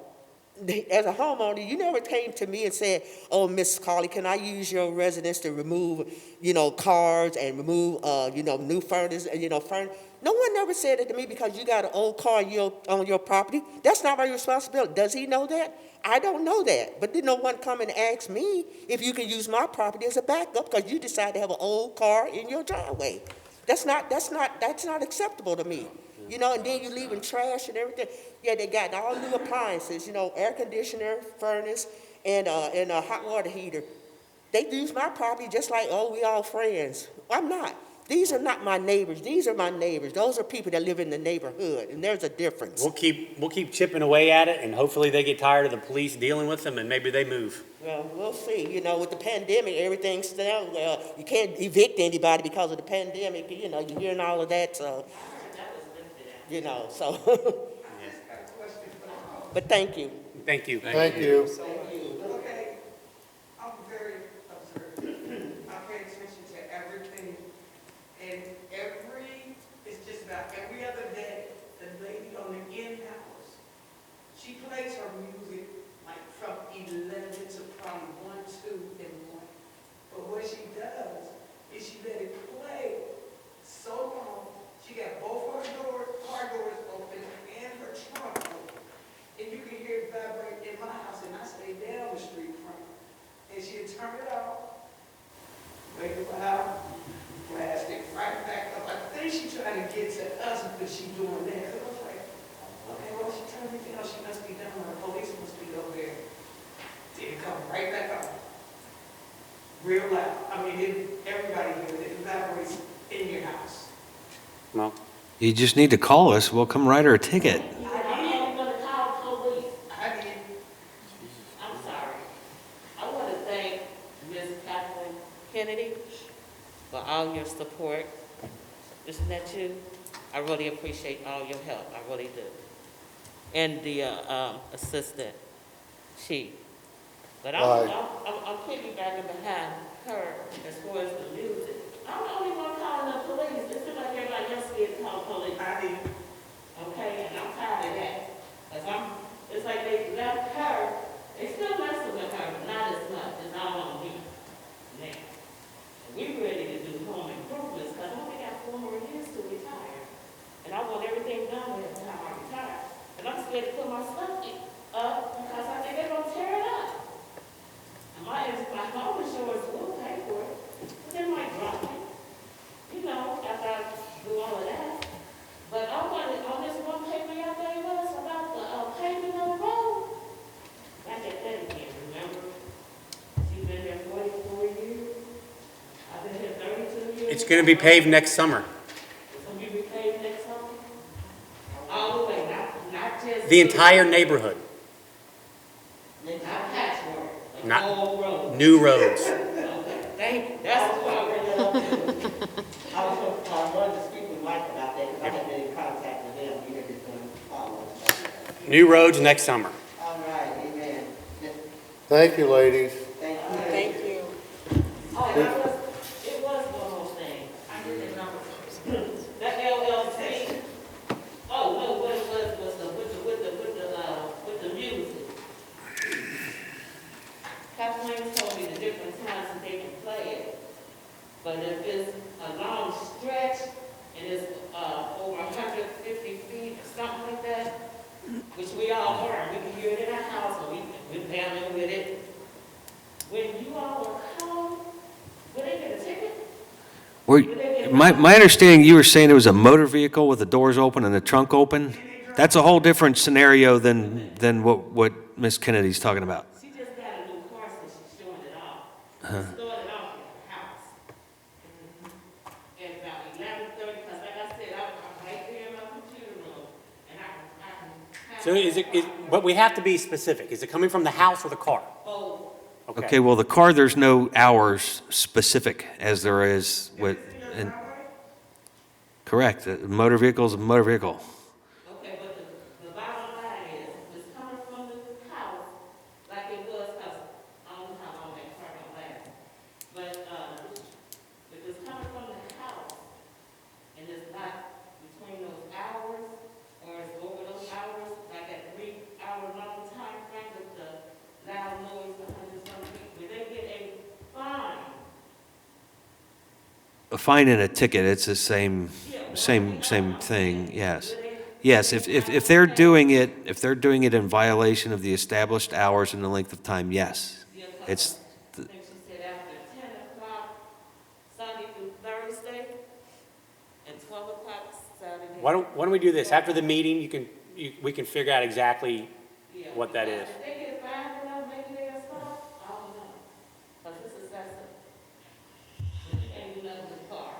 as a homeowner, you never came to me and said, oh, Miss Carly, can I use your residence to remove, you know, cars and remove, you know, new furnace, you know, furnace. No one ever said it to me because you got an old car on your property. That's not my responsibility. Does he know that? I don't know that. But did no one come and ask me if you can use my property as a backup because you decided to have an old car in your driveway? That's not acceptable to me. You know, and then you leaving trash and everything. Yeah, they got all new appliances, you know, air conditioner, furnace, and a hot water heater. They use my property just like, oh, we all friends. I'm not. These are not my neighbors. These are my neighbors. Those are people that live in the neighborhood, and there's a difference. We'll keep chipping away at it, and hopefully they get tired of the police dealing with them, and maybe they move. Well, we'll see. You know, with the pandemic, everything's still, you can't evict anybody because of the pandemic. You know, you're hearing all of that, so, you know, so. But thank you. Thank you. Thank you. Okay, I'm very observant. I pay attention to everything, and it's just about every other day, the lady on the in-house, she plays her music like from 11 to probably 1, 2 in the morning. But what she does is she let it play so long, she got both her car doors open and her trunk open. And you can hear it vibrate in my house, and I stay down the street from her. And she'll turn it off, wake up out, blast it right back up. I think she's trying to get to us, but she's doing that. So I was like, okay, well, she turned it down, she must be down, the police must be over there. Then it come right back up. Real loud. I mean, everybody hears it. It vibrates in your house. Well, You just need to call us. We'll come write her a ticket. I'm gonna call police. I did. I'm sorry. I want to thank Ms. Kathleen Kennedy for all your support. Isn't that you? I really appreciate all your help. I really do. and the assistant chief. But Right. I'm piggybacking behind her as far as the music. I'm the only one calling the police. It seems like everybody else gets called police. I do. Okay, and I'm tired of that. It's like they left her, they still messing with her, but not as much as I want to be now. We ready to do home improvements, because I only got 4 more years to retire. And I want everything done by the time I retire. And I'm scared to put my stuff up, because I think they're gonna tear it up. And my home insurance will pay for it, but they might drop it, you know, after I do all of that. But I wanted, on this one paper y'all gave us about the paving of the road, back at that again, remember? She's been there 44 years. I've been here 32 years. It's going to be paved next summer. It's going to be paved next summer? All the way, not just. The entire neighborhood, Not patchwork, Not- like whole road. new roads. Okay, thank you, that's what I really love to do. I wanted to speak with Mike about that, because I have been in contact with him, he had been following. New roads next summer. All right, amen. Thank you, ladies. Thank you. Thank you. Oh, and it was one more thing, I did the number. That LLC, oh, no, what it was with the music. Kathleen told me the different times that they can play it. But if it's a long stretch and it's over 150 feet or something like that, which we all are, we can hear it in our house, and we're down with it. When you all are calm, will they get a ticket? My understanding, you were saying it was a motor vehicle with the doors open and the trunk open? That's a whole different scenario than what Ms. Kennedy's talking about. She just got a new car, so she's showing it off. She started off at the house. At about 11:30, because like I said, I'm right there in my computer room, and I can. So but we have to be specific. Is it coming from the house or the car? Oh, Okay, well, the car, there's no hours specific as there is with, and, correct, a motor vehicle is a motor vehicle. okay, but the bottom line is, it's coming from the house, like it was, because I don't know how long that car gonna last. But, if it's coming from the house, and it's not between those hours, or it's over those hours, like that 3-hour long time frame with the loud noise, 100-something, will they get a fine? A fine and a ticket, it's the same thing, yes. Yes, if they're doing it in violation of the established hours and the length of time, yes. It's, I think she said after 10 o'clock, Sunday through Thursday, and 12 o'clock Saturday. Why don't we do this? After the meeting, we can figure out exactly what that is. If they get fined enough, maybe they'll stop, I don't know, because this is excessive. You can't do nothing with the car.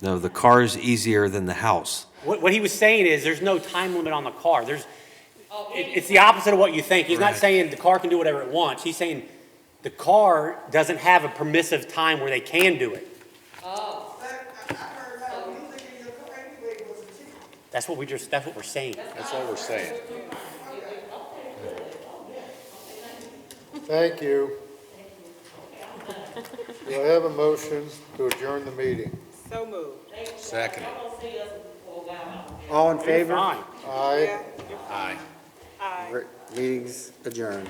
no, the car's easier than the house. What he was saying is, there's no time limit on the car. It's the opposite of what you think. He's not saying the car can do whatever it wants. He's saying the car doesn't have a permissive time where they can do it. Oh, I heard how music in your car anyway was a ticket. That's what we're saying. That's what we're saying. Thank you. Do I have a motion to adjourn the meeting? So moved. Second. y'all gonna see us for a while. All in favor? Fine. Aye. You're Aye. Aye. Meeting's adjourned.